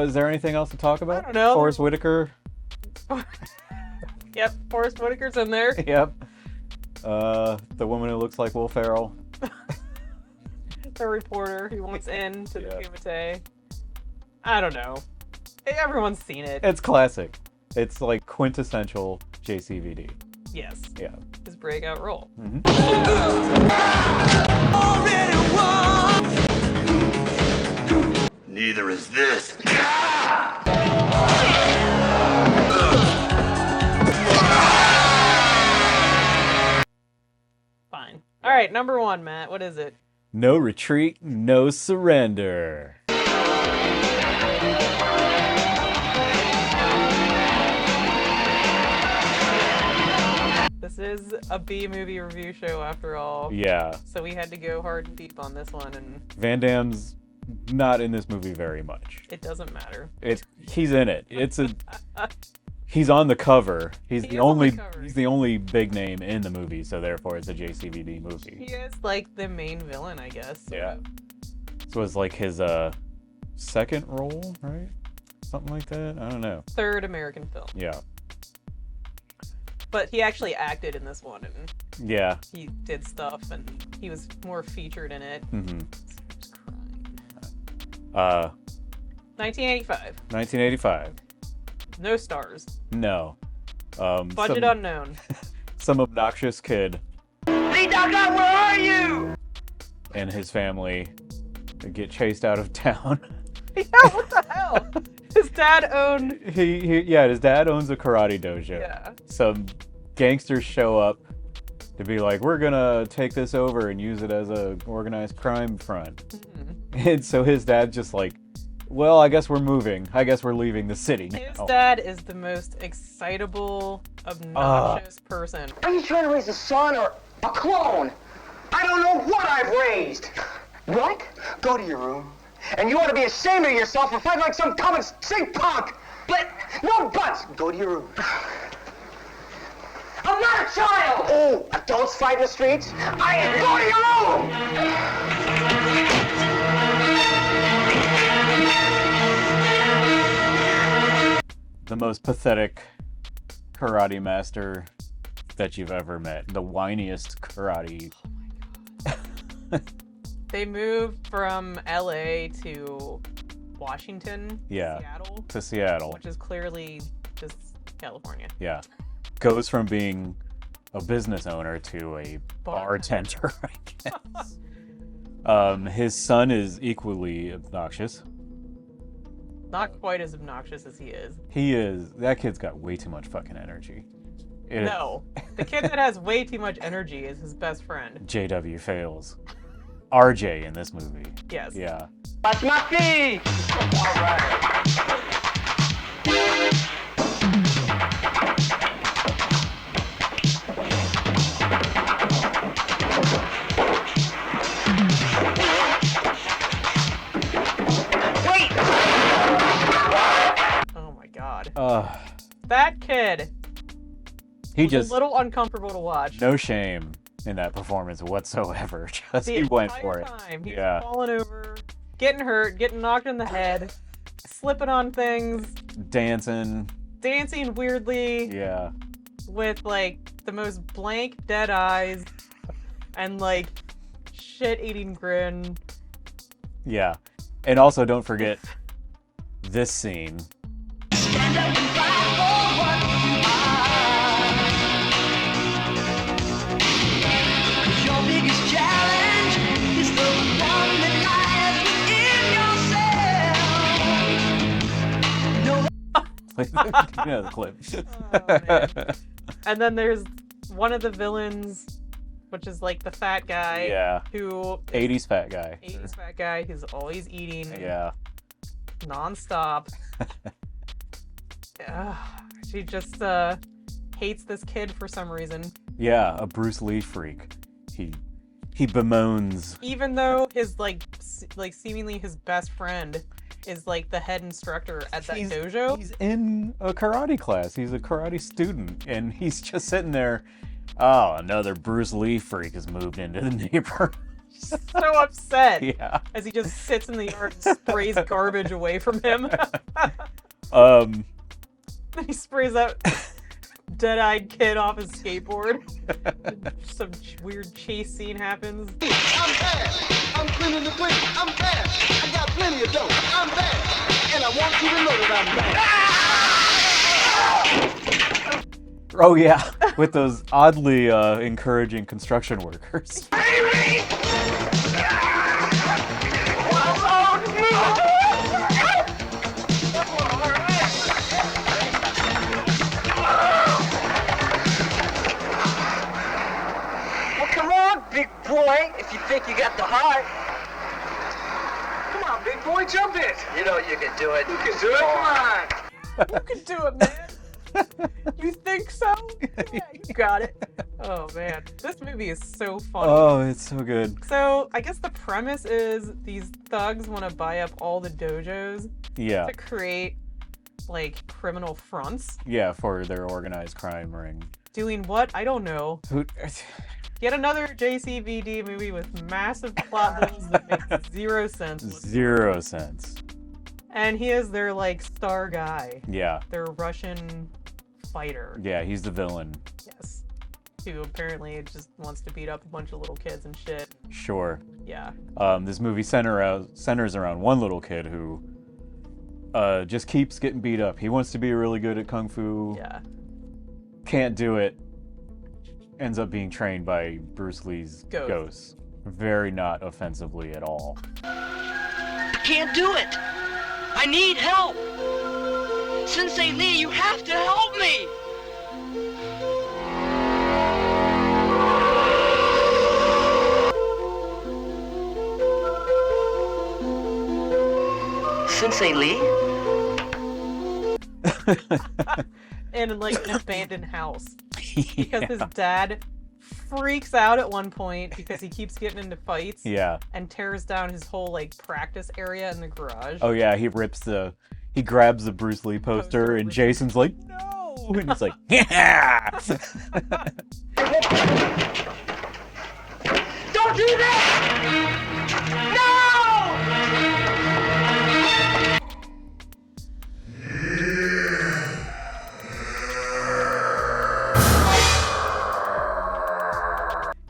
Is there anything else to talk about? I don't know. Forrest Whitaker. Yep, Forrest Whitaker's in there. Yep. The woman who looks like Will Ferrell. The reporter who wants in to the Kumite. I don't know. Everyone's seen it. It's classic. It's like quintessential JCVD. Yes. Yeah. His breakout role. Neither is this. Fine. All right, number one, Matt. What is it? No retreat, no surrender. This is a B movie review show after all. Yeah. So we had to go hard and deep on this one, and Van Damme's not in this movie very much. it doesn't matter. He's in it. He's on the cover. He's He the is on the only cover. he's the only big name in the movie, so therefore it's a JCVD movie. He is like the main villain, I guess. Yeah. So it's like his second role, right? Something like that. I don't know. Third American film. Yeah. But he actually acted in this one, and Yeah. he did stuff, and he was more featured in it. Mm-hmm. 1985. 1985. No stars. No. Budget some, unknown. Some obnoxious kid Lee Doggett, where are you? and his family get chased out of town. Yeah, what the hell? His dad owned. His dad owns a karate dojo. Yeah. Some gangsters show up to be like, we're gonna take this over and use it as a organized crime front. And so his dad's just like, well, I guess we're moving. I guess we're leaving the city now. His dad is the most excitable, obnoxious person. Are you trying to raise a son or a clone? I don't know what I've raised. What? Go to your room. And you ought to be ashamed of yourself for fighting like some common sink punk. But, no buts. Go to your room. I'm not a child. Oh, adults fight in the streets? Go to your room. The most pathetic karate master that you've ever met. The whiniest karate. They moved from LA to Washington, Yeah. Seattle, To Seattle. which is clearly just California. Yeah. Goes from being a business owner to a bartender, I guess. His son is equally obnoxious. Not quite as obnoxious as he is. He is. That kid's got way too much fucking energy. No, the kid that has way too much energy is his best friend. JW fails. RJ in this movie. Yes. Yeah. Watch my feet. All right. Wait. Oh my god. Uh, That kid he was just a little uncomfortable to watch. no shame in that performance whatsoever. Just The he went entire for it. time, he's Yeah. falling over, getting hurt, getting knocked in the head, slipping on things, Dancing. dancing weirdly Yeah. with like the most blank dead eyes and like shit-eating grin. Yeah. And also don't forget this scene. Your biggest challenge is the one that lies within yourself. You know the clip. Oh, man. And then there's one of the villains, which is like the fat guy. Yeah. Who 80s fat guy. 80s fat guy who's always eating. Yeah. Non-stop. She just hates this kid for some reason. Yeah, a Bruce Lee freak. He bemoans. Even though his like seemingly his best friend is like the head instructor at that dojo. He's in a karate class. He's a karate student, and he's just sitting there. Oh, another Bruce Lee freak has moved into the neighborhood. So upset. Yeah. As he just sits in the yard and sprays garbage away from him. He sprays that dead-eyed kid off his skateboard. Some weird chase scene happens. I'm bad. I'm cleaning the place. I'm bad. I got plenty of dough. I'm bad. And I want you to know that I'm bad. Oh yeah, with those oddly encouraging construction workers. Well, come on, big boy, if you think you got the heart. Come on, big boy, jump in. You know you can do it. You can do it. Come on. You can do it, man. You think so? Yeah, you got it. Oh man, this movie is so funny. Oh, it's so good. So I guess the premise is these thugs want to buy up all the dojos Yeah. to create like criminal fronts. Yeah, for their organized crime ring. Doing what? I don't know. Who? Yet another JCVD movie with massive plot holes that make zero sense. 0 cents. And he is their like star guy. Yeah. Their Russian fighter. Yeah, he's the villain. Yes. Who apparently just wants to beat up a bunch of little kids and shit. Sure. Yeah. This movie centers around one little kid who just keeps getting beat up. He wants to be really good at kung fu. Yeah. Can't do it. Ends up being trained by Bruce Lee's ghost. Very not offensively at all. I can't do it. I need help. Sensei Lee, you have to help me. Sensei Lee? In like an abandoned house. Because his dad freaks out at one point because he keeps getting into fights. Yeah. And tears down his whole like practice area in the garage. Oh yeah, he grabs the Bruce Lee poster and Jason's like, no, and he's like, yeah. Don't do that! No!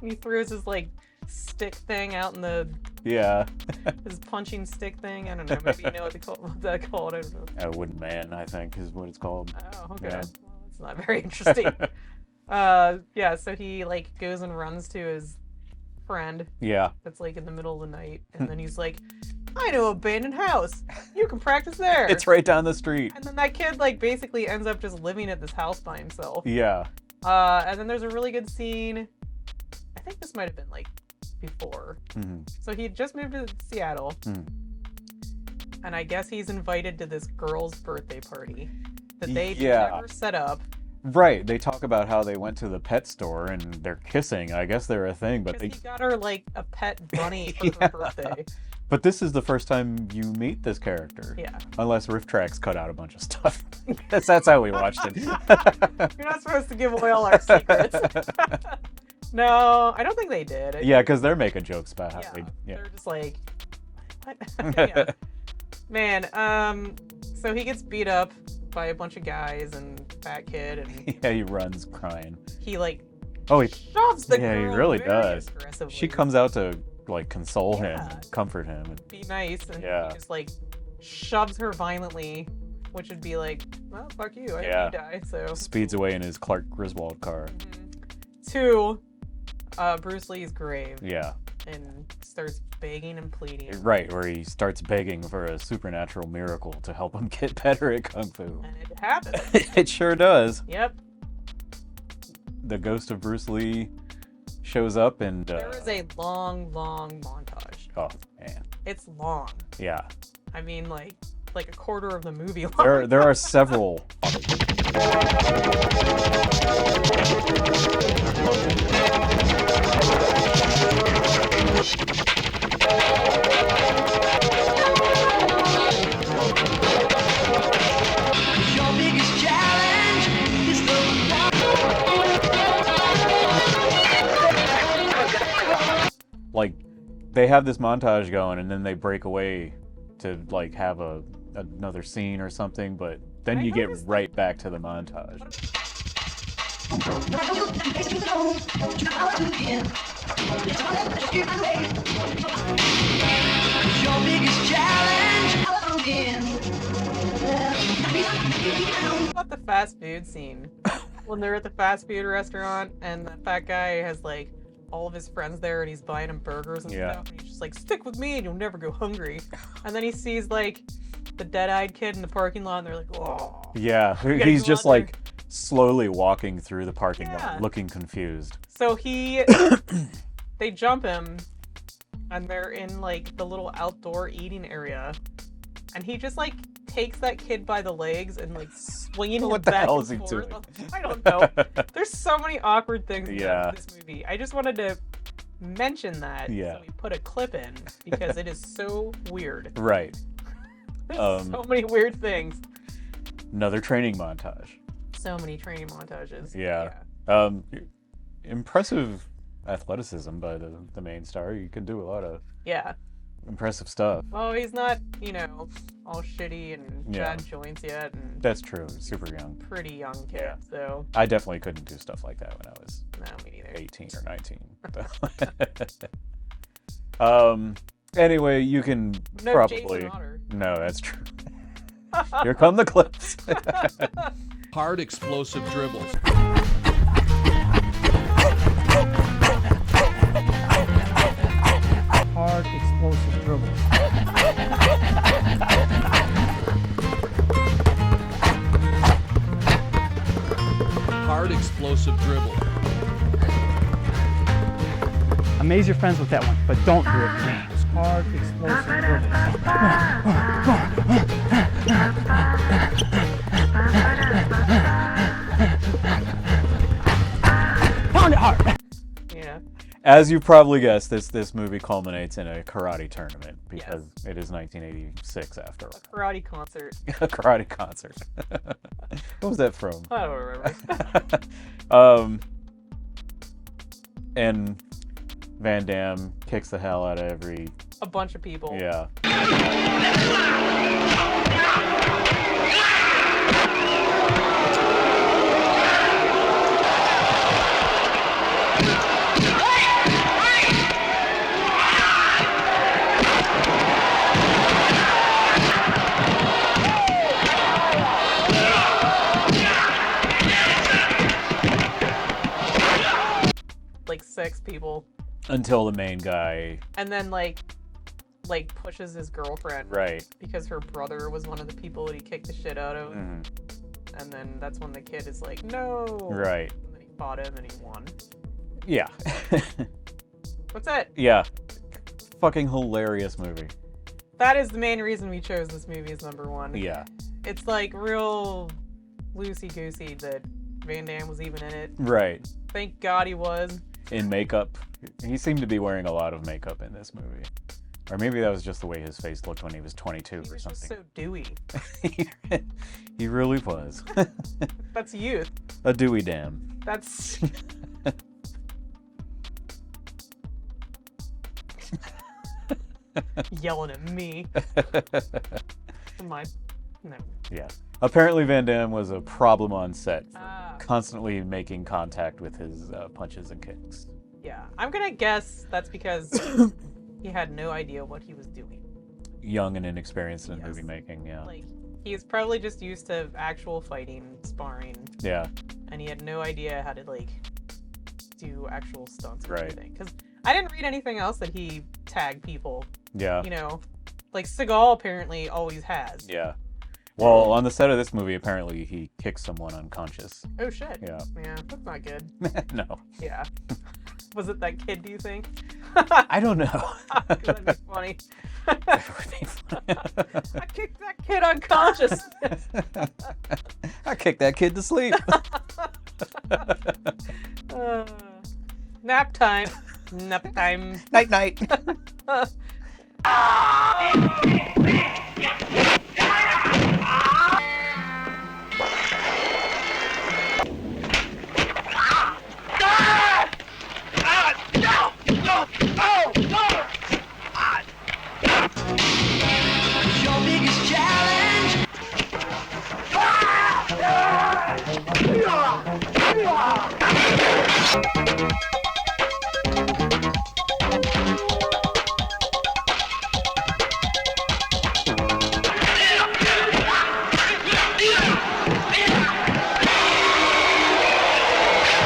He throws his like stick thing out in the his punching stick thing. I don't know. Maybe you know what they call it. I don't know. A wooden man, I think, is what it's called. Oh, okay. Yeah. Well, it's not very interesting. Yeah. So he like goes and runs to his friend. Yeah. That's like in the middle of the night, and then he's like, "I know abandoned house. You can practice there. It's right down the street." And then that kid like basically ends up just living at this house by himself. Yeah. And then there's a really good scene. I think this might have been like before. Mm-hmm. So he had just moved to Seattle. And I guess he's invited to this girl's birthday party that they never set up. Right. They talk about how they went to the pet store and they're kissing. I guess they're a thing, but He got her like a pet bunny for her birthday. But this is the first time you meet this character. Yeah. Unless Riff Tracks cut out a bunch of stuff. That's how we watched it. You're not supposed to give away all our secrets. No, I don't think they did. Yeah, because they're making jokes about how they're just like, what? Yeah. Man, so he gets beat up by a bunch of guys and fat kid, and yeah, he runs crying. he like He shoves the yeah, girl he really very does. aggressively. She comes out to like console him, and comfort him. And, Be nice, and Yeah. he just like shoves her violently, which would be like, well, fuck you, I hope you die. So speeds away in his Clark Griswold car. to Bruce Lee's grave. Yeah. And starts begging and pleading. Right, where he starts begging for a supernatural miracle to help him get better at Kung Fu. And it happens. It sure does. Yep. The ghost of Bruce Lee shows up and... There is a long, long montage. Oh, man. It's long. Yeah. I mean, like a quarter of the movie long. There are several... Your biggest challenge is Like, they have this montage going and then they break away to, like, have another scene or something, but then you get right back to the montage. Your biggest challenge. What about the fast food scene? When they're at the fast food restaurant and that fat guy has like all of his friends there and he's buying them burgers and stuff, and he's just like, stick with me and you'll never go hungry. And then he sees like the dead-eyed kid in the parking lot and they're like, oh. Yeah, gotta he's go just out there. like slowly walking through the parking lot, looking confused. So they jump him and they're in like the little outdoor eating area. And he just like takes that kid by the legs and like swinging him What the back hell and is he forth. doing? I don't know. There's so many awkward things in Yeah. this movie. I just wanted to mention that. Yeah. So we put a clip in because it is so weird. Right. There's so many weird things. Another training montage. So many training montages. Yeah. Impressive athleticism by the main star. You can do a lot of Yeah. impressive stuff. Well, he's not, all shitty and Yeah. bad joints yet. And That's true. Super young. pretty young kid, so I definitely couldn't do stuff like that when I was no, me neither. 18 or 19. Anyway, you can No probably... Jason Otter. No, that's true. Here come the clips. Hard explosive dribbles. Hard explosive dribbles. Hard explosive dribble. Amaze your friends with that one, but don't do it for me. Hard explosive dribbles. Pound it hard. As you probably guessed, this movie culminates in a karate tournament because it is 1986 after all. A karate concert. A karate concert. What was that from? I don't remember. And Van Damme kicks the hell out of a bunch of people. Yeah. Like 6 people. Until the main guy. And then like pushes his girlfriend. Right. Because her brother was one of the people that he kicked the shit out of. Mm. And then that's when the kid is like, no. Right. And then he fought him and he won. Yeah. What's that? Yeah. Fucking hilarious movie. That is the main reason we chose this movie as number 1. Yeah. It's like real loosey-goosey that Van Damme was even in it. Right. Thank God he was. In makeup. He seemed to be wearing a lot of makeup in this movie. Or maybe that was just the way his face looked when he was 22 He or was just something. so dewy. He really was. That's youth. A Dewey Dam. That's... Yelling at me. No. Yeah. Apparently Van Damme was a problem on set for constantly making contact with his punches and kicks. Yeah. I'm gonna guess that's because he had no idea what he was doing. Young and inexperienced in movie making, yeah. Like, he's probably just used to actual fighting, sparring. Yeah. And he had no idea how to, like, do actual stunts or Right. anything. Because I didn't read anything else that he tagged people. Yeah. You know? Like, Seagal apparently always has. Yeah. Well, on the set of this movie, apparently he kicked someone unconscious. Oh, shit. Yeah. Yeah, that's not good. No. Yeah. Was it that kid, do you think? I don't know. That'd be funny. I kicked that kid unconscious. I kicked that kid to sleep. Nap time. Nap time. Night night. Your biggest challenge. Your biggest challenge.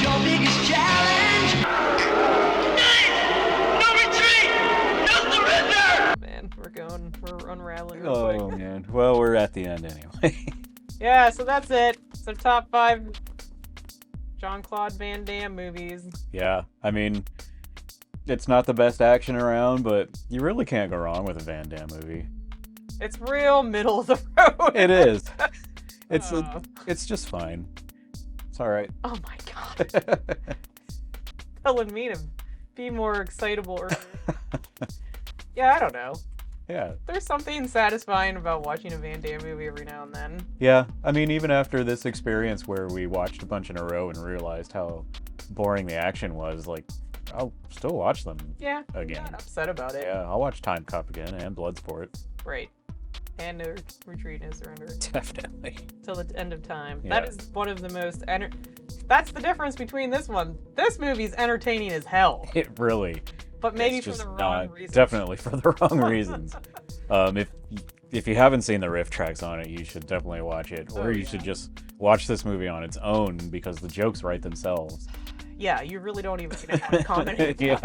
Your biggest challenge. No retreat. No surrender. Man, we're unraveling real Oh, quick. man. Well, we're at the end anyway. Yeah, so that's it. So top 5 Jean-Claude Van Damme movies. Yeah. I mean, it's not the best action around, but you really can't go wrong with a Van Damme movie. It's real middle of the road. It is. It's just fine. It's all right. Oh my god. Telling me to be more excitable earlier. Yeah, I don't know. Yeah. There's something satisfying about watching a Van Damme movie every now and then. Yeah. I mean, even after this experience where we watched a bunch in a row and realized how boring the action was, like, I'll still watch them Yeah, again. I'm not upset about it. Yeah, I'll watch Time Cop again and Bloodsport. Right. And No Retreat, No Surrender. Definitely. Till the end of time. Yeah. That is one of the most... That's the difference between this one. This movie's entertaining as hell. It really. But maybe it's for just the wrong not, reasons. Definitely for the wrong reasons. If you haven't seen the riff tracks on it, you should definitely watch it. Or you should just watch this movie on its own because the jokes write themselves. Yeah, you really don't even need to have a comment. Yeah.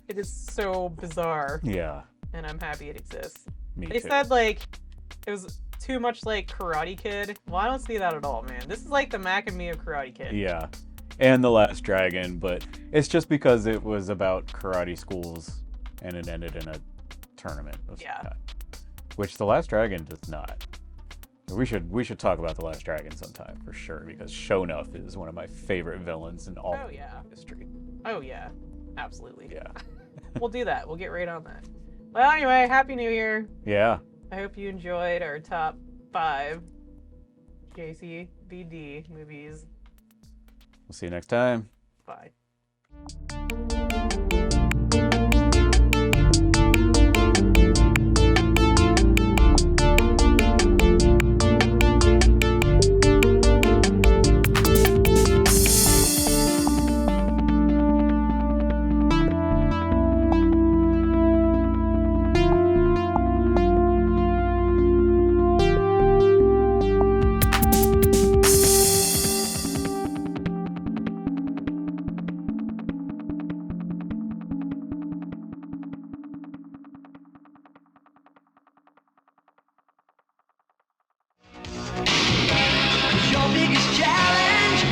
It is so bizarre. Yeah. And I'm happy it exists. They too. said like it was too much like Karate Kid. Well, I don't see that at all, man. This is like the Mac and Me of Karate Kid. Yeah, and The Last Dragon, but it's just because it was about karate schools and it ended in a tournament of some kind, which The Last Dragon does not. We should talk about The Last Dragon sometime for sure, because Shonuff is one of my favorite villains in all of history. Oh yeah, absolutely. Yeah. We'll do that. We'll get right on that. Well, anyway, Happy New Year. Yeah. I hope you enjoyed our top 5 JCVD movies. We'll see you next time. Bye.